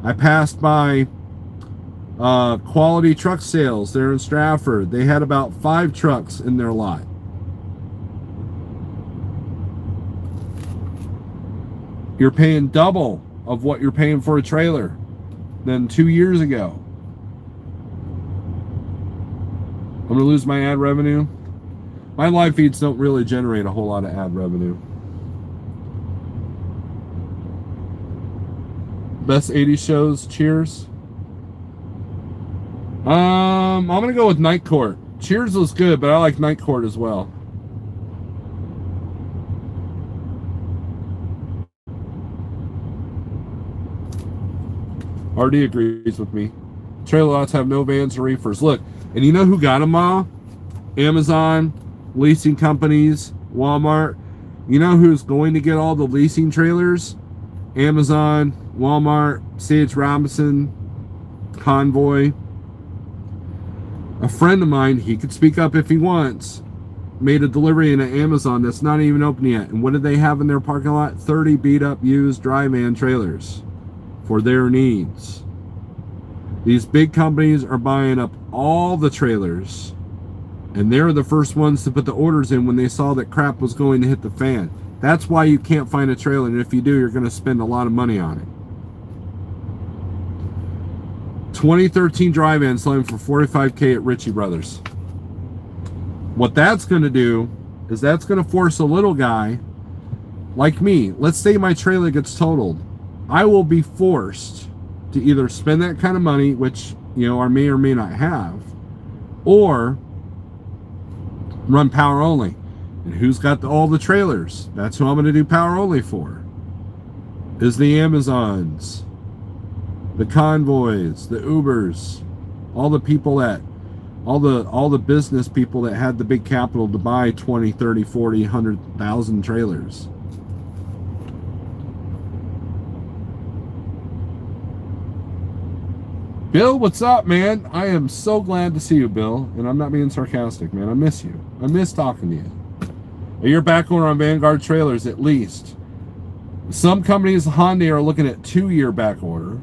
I passed by Quality Truck Sales there in Stratford. They had about 5 trucks in their lot. You're paying double of what you're paying for a trailer than 2 years ago. I'm going to lose my ad revenue. My live feeds don't really generate a whole lot of ad revenue. Best 80s shows, Cheers. I'm going to go with Night Court. Cheers was good, but I like Night Court as well. RD agrees with me. Trailer lots have no vans or reefers. Look, and you know who got them all? Amazon, leasing companies, Walmart. You know who's going to get all the leasing trailers? Amazon, Walmart, C.H. Robinson, Convoy. A friend of mine, he could speak up if he wants, made a delivery in an Amazon that's not even open yet. And what did they have in their parking lot? 30 beat up used dry van trailers for their needs. These big companies are buying up all the trailers, and they're the first ones to put the orders in when they saw that crap was going to hit the fan. That's why you can't find a trailer, and if you do, you're going to spend a lot of money on it. 2013 dry van selling for $45K at Ritchie Brothers. What that's going to do is that's going to force a little guy like me. Let's say my trailer gets totaled. I will be forced to either spend that kind of money, which I may or may not have, or run power only. And who's got all the trailers? That's who I'm going to do power only for. Is the Amazons, the Convoys, the Ubers, all the people that all the business people that had the big capital to buy 20, 30, 40, 100,000 trailers. Bill, what's up, man? I am so glad to see you, Bill. And I'm not being sarcastic, man. I miss you. I miss talking to you. A year back order on Vanguard trailers, at least. Some companies, Hyundai, are looking at 2-year back order.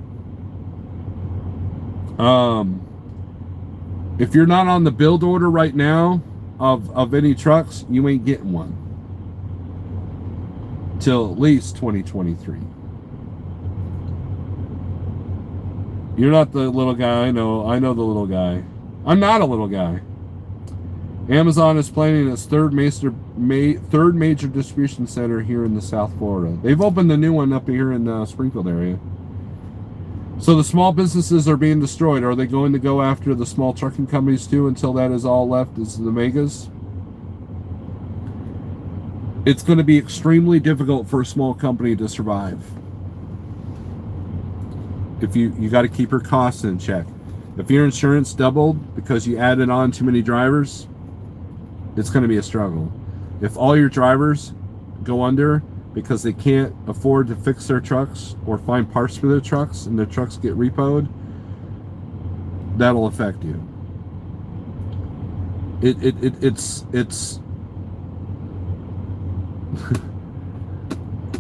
If you're not on the build order right now of any trucks, you ain't getting one till at least 2023. You're not the little guy. I know the little guy. I'm not a little guy. Amazon is planning its third major distribution center here in the South Florida. They've opened the new one up here in the Springfield area. So the small businesses are being destroyed. Are they going to go after the small trucking companies too until that is all left as the megas? It's going to be extremely difficult for a small company to survive. If you got to keep your costs in check. If your insurance doubled because you added on too many drivers, it's going to be a struggle. If all your drivers go under because they can't afford to fix their trucks or find parts for their trucks and their trucks get repoed, that'll affect you. It's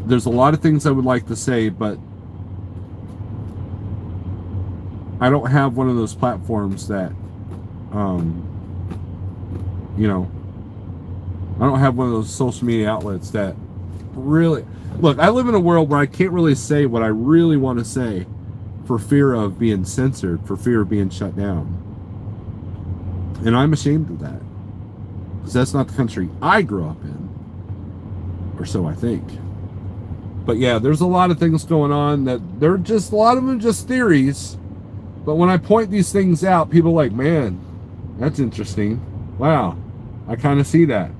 there's a lot of things I would like to say, but I don't have one of those platforms that I don't have one of those social media outlets that really... Look, I live in a world where I can't really say what I really want to say for fear of being censored, for fear of being shut down. And I'm ashamed of that. Because that's not the country I grew up in. Or so I think. But yeah, there's a lot of things going on that they're just... A lot of them just theories. But when I point these things out, people are like, man, that's interesting. Wow, I kind of see that.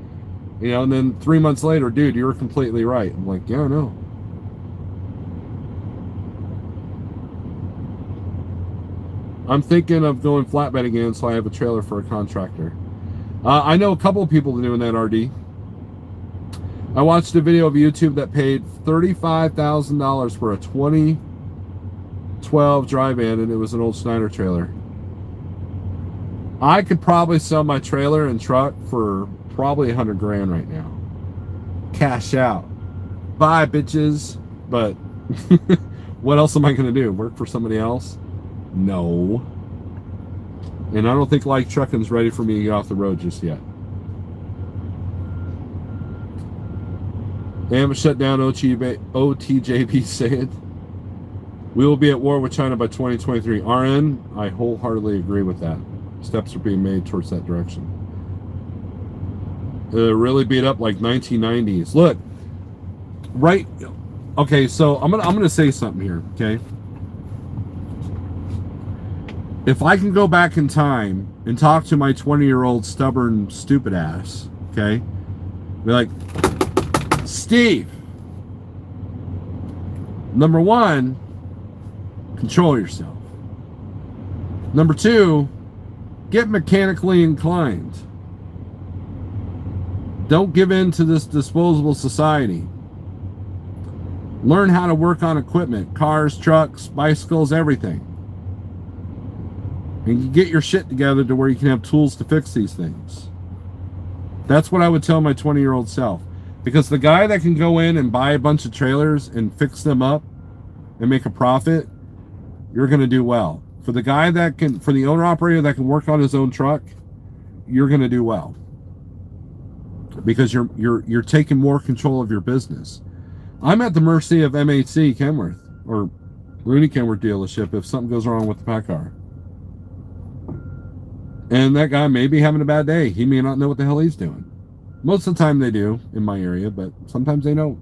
You know, and then 3 months later, dude, you were completely right. I'm like, yeah, I know. I'm thinking of going flatbed again, so I have a trailer for a contractor. I know a couple of people doing that, RD. I watched a video of YouTube that paid $35,000 for a 2012 dry van, and it was an old Schneider trailer. I could probably sell my trailer and truck for probably $100,000 right now. Cash out. Bye, bitches. But what else am I going to do? Work for somebody else? No. And I don't think Like Trucking's ready for me to get off the road just yet. They haven't shut down OTJB saying we will be at war with China by 2023. RN, I wholeheartedly agree with that. Steps are being made towards that direction. Really beat up like 1990s. Look, right? Okay, so I'm gonna say something here. Okay, if I can go back in time and talk to my 20-year-old stubborn stupid ass, okay, be like, Steve, number one, control yourself. Number two, get mechanically inclined. Don't give in to this disposable society. Learn how to work on equipment, cars, trucks, bicycles, everything. And get your shit together to where you can have tools to fix these things. That's what I would tell my 20-year-old self. Because the guy that can go in and buy a bunch of trailers and fix them up and make a profit, you're going to do well. For the guy that can, for the owner-operator that can work on his own truck, you're going to do well. Because you're taking more control of your business. I'm at the mercy of MHC Kenworth or Rooney Kenworth dealership if something goes wrong with the pack car. And that guy may be having a bad day. He may not know what the hell he's doing. Most of the time they do in my area, but sometimes they don't.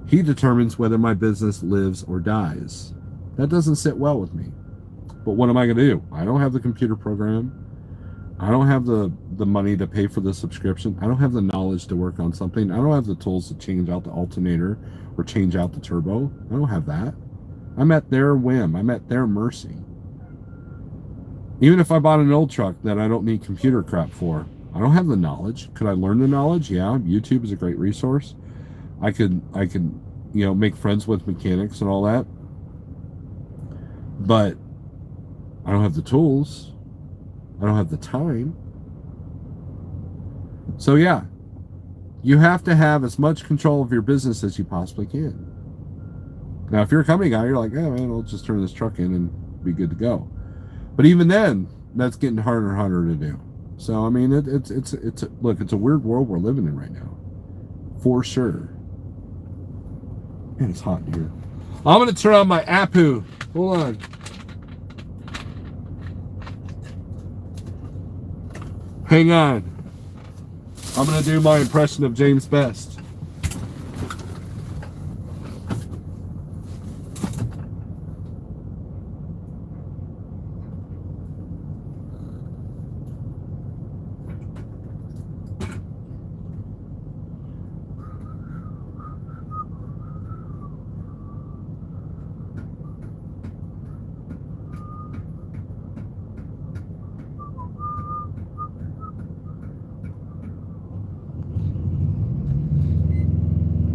He determines whether my business lives or dies. That doesn't sit well with me. But what am I going to do? I don't have the computer program. I don't have the money to pay for the subscription. I don't have the knowledge to work on something. I don't have the tools to change out the alternator or change out the turbo. I don't have that. I'm at their whim. I'm at their mercy. Even if I bought an old truck that I don't need computer crap for, I don't have the knowledge. Could I learn the knowledge? Yeah, YouTube is a great resource. I could, make friends with mechanics and all that. But I don't have the tools. I don't have the time. So yeah, you have to have as much control of your business as you possibly can. Now, if you're a company guy, you're like, oh man, I'll just turn this truck in and be good to go. But even then, that's getting harder and harder to do. So I mean, it's look, it's a weird world we're living in right now, for sure. Man, it's hot in here. I'm gonna turn on my Apu. Hold on. Hang on. I'm gonna do my impression of James Best.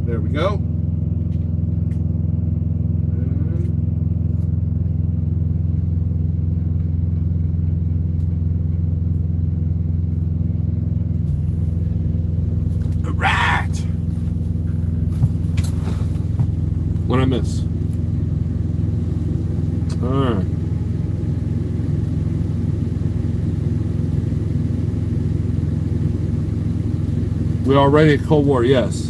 There we go. All right. What I miss? All right. We are ready at Cold War, yes.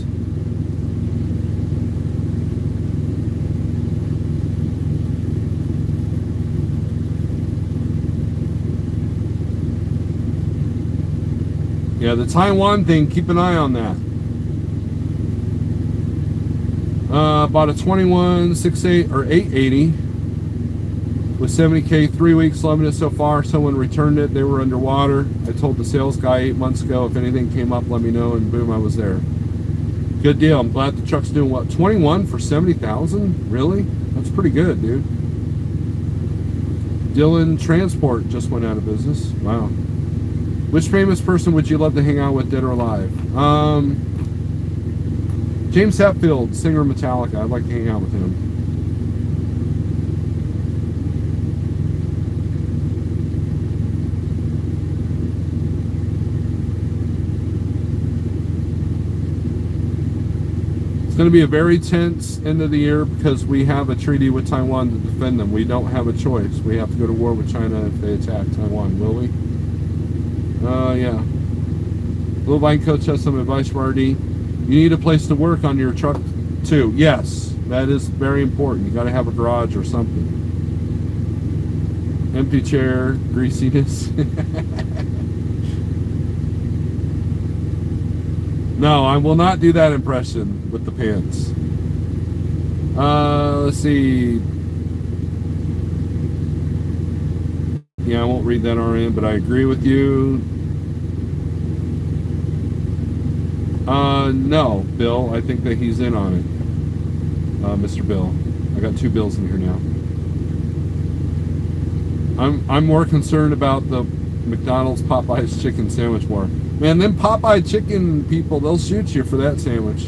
Yeah, the Taiwan thing, keep an eye on that. Bought a 21.68 or 880 with 70K, 3 weeks, loving it so far. Someone returned it, they were underwater. I told the sales guy 8 months ago, if anything came up, let me know, and boom, I was there. Good deal. I'm glad the truck's doing what? 21 for 70,000? Really? That's pretty good, dude. Doomytunestransport just went out of business. Wow. Which famous person would you love to hang out with, dead or alive? James Hetfield, singer of Metallica. I'd like to hang out with him. It's going to be a very tense end of the year because we have a treaty with Taiwan to defend them. We don't have a choice. We have to go to war with China if they attack Taiwan, will we? Yeah. Little Vine Coach has some advice for RD. You need a place to work on your truck too. Yes, that is very important. You got to have a garage or something. Empty chair, greasiness. No, I will not do that impression with the pants. Let's see. Yeah, I won't read that RN, but I agree with you. No, Bill. I think that he's in on it. Mr. Bill. I got 2 Bills in here now. I'm more concerned about the McDonald's Popeye's chicken sandwich war. Man, them Popeye chicken people, they'll shoot you for that sandwich.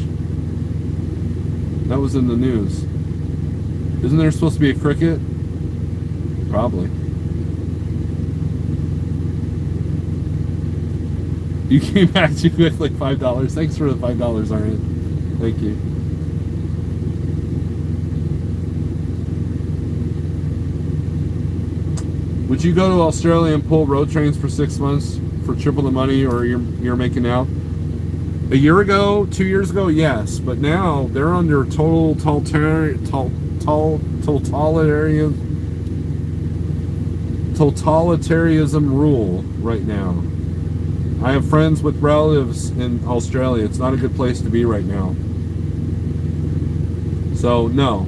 That was in the news. Isn't there supposed to be a cricket? Probably. You came back too quick, like $5. Thanks for the $5, Arne. Thank you. Would you go to Australia and pull road trains for 6 months for triple the money or you're making now? A year ago, 2 years ago, yes, but now they're under totalitarianism rule right now. I have friends with relatives in Australia. It's not a good place to be right now. So, no.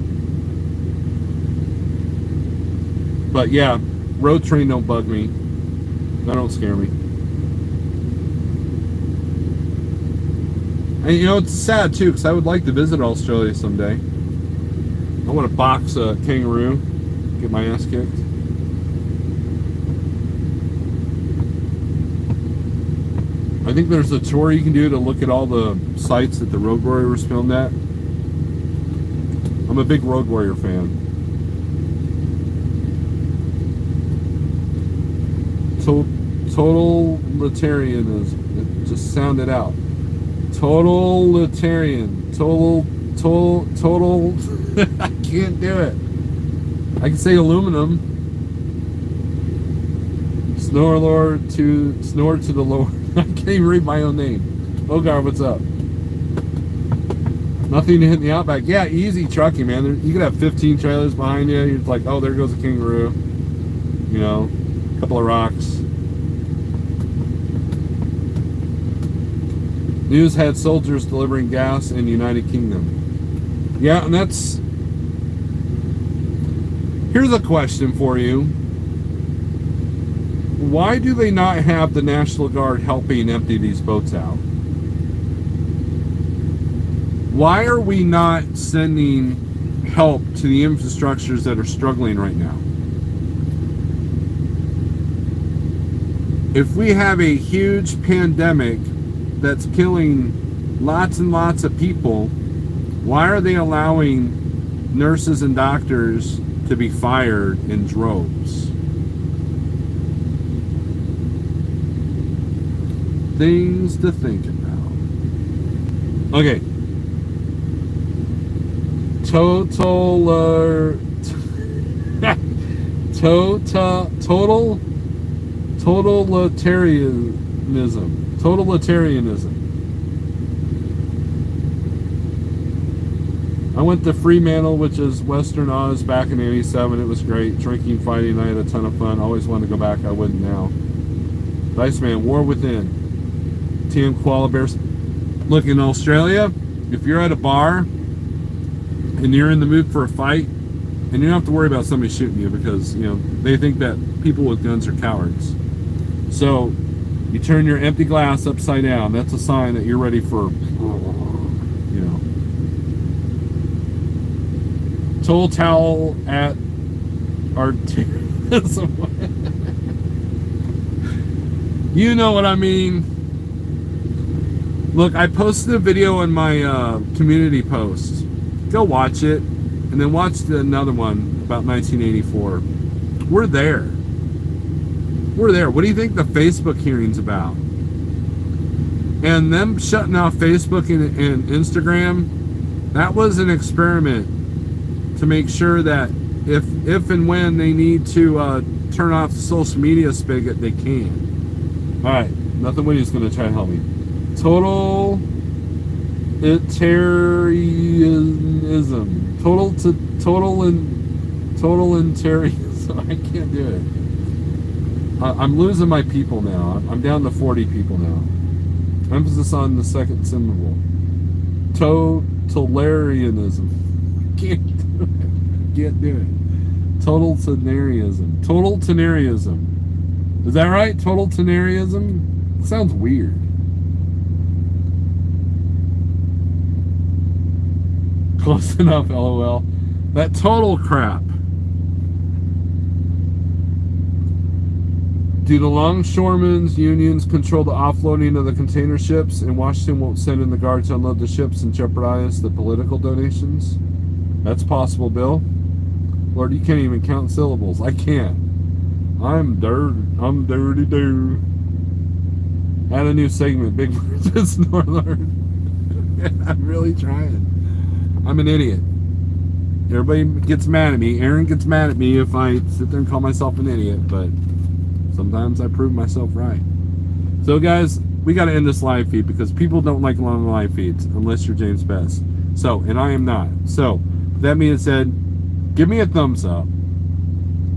But yeah, road train don't bug me. That don't scare me. And you know, it's sad too, because I would like to visit Australia someday. I want to box a kangaroo, get my ass kicked. I think there's a tour you can do to look at all the sites that the Road Warrior was filmed at. I'm a big Road Warrior fan. Totalitarianism. Just sound it out. Totalitarian. Total. I can't do it. I can say aluminum. Snorelord to snore to the Lord. I can't even read my own name. Ogar, what's up? Nothing to hit in the Outback. Yeah, easy trucking, man. You could have 15 trailers behind you. You're like, oh, there goes a kangaroo. You know, a couple of rocks. News had soldiers delivering gas in United Kingdom. Yeah, and that's... Here's a question for you. Why do they not have the National Guard helping empty these boats out? Why are we not sending help to the infrastructures that are struggling right now? If we have a huge pandemic that's killing lots and lots of people, why are they allowing nurses and doctors to be fired in droves? Things to think about. Okay. Totalitarianism. I went to Fremantle, which is Western Oz, back in '87. It was great. Drinking, fighting, I had a ton of fun. Always wanted to go back. I wouldn't now. Dice Man, War Within. TM Koala Bears. Look, in Australia, if you're at a bar and you're in the mood for a fight, and you don't have to worry about somebody shooting you because, you know, they think that people with guns are cowards. So you turn your empty glass upside down. That's a sign that you're ready for, you know. Total at arterialism. You know what I mean. Look, I posted a video on my community post. Go watch it, and then watch another one about 1984. We're there. We're there. What do you think the Facebook hearing's about? And them shutting off Facebook and Instagram, that was an experiment to make sure that if and when they need to turn off the social media spigot, they can. All right, nothing Woody's going to try to help me. Totalitarianism. Totalitarianism. I can't do it. I'm losing my people now. I'm down to 40 people now. Emphasis on the second syllable. Totalitarianism. Can't do it. Can't do it. Totalitarianism. Totalitarianism. Is that right? Totalitarianism? It sounds weird. Close enough, LOL. That total crap. Do the longshoremen's unions control the offloading of the container ships, and Washington won't send in the guards to unload the ships and jeopardize the political donations? That's possible, Bill. Lord, you can't even count syllables. I can't. I'm dirty dude. Add a new segment. Big Birds and Snorelord. I'm really trying. I'm an idiot. Everybody gets mad at me. Aaron gets mad at me if I sit there and call myself an idiot, but sometimes I prove myself right. So guys, we got to end this live feed because people don't like long live feeds unless you're James Best. So, and I am not. So, with that being said, give me a thumbs up.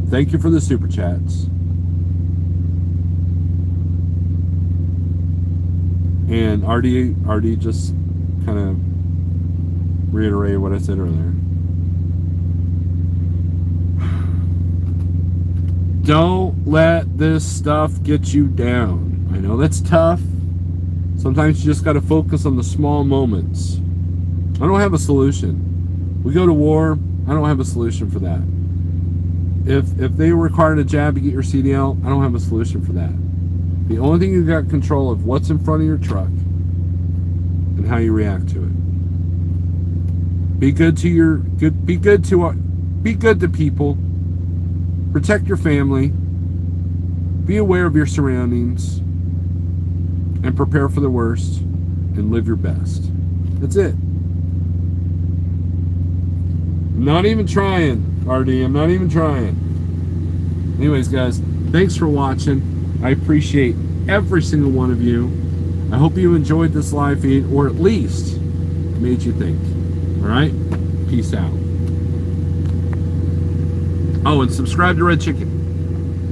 Thank you for the super chats. And RD just kind of reiterate what I said earlier. Don't let this stuff get you down. I know that's tough. Sometimes you just got to focus on the small moments. I don't have a solution. We go to war, I don't have a solution for that. If they require a jab to get your CDL, I don't have a solution for that. The only thing you got control of what's in front of your truck and how you react to it. Be good to people. Protect your family. Be aware of your surroundings and prepare for the worst and live your best. That's it. I'm not even trying, RD. I'm not even trying. Anyways, guys, thanks for watching. I appreciate every single one of you. I hope you enjoyed this live feed, or at least made you think. All right? Peace out. Oh, and subscribe to Red Chicken.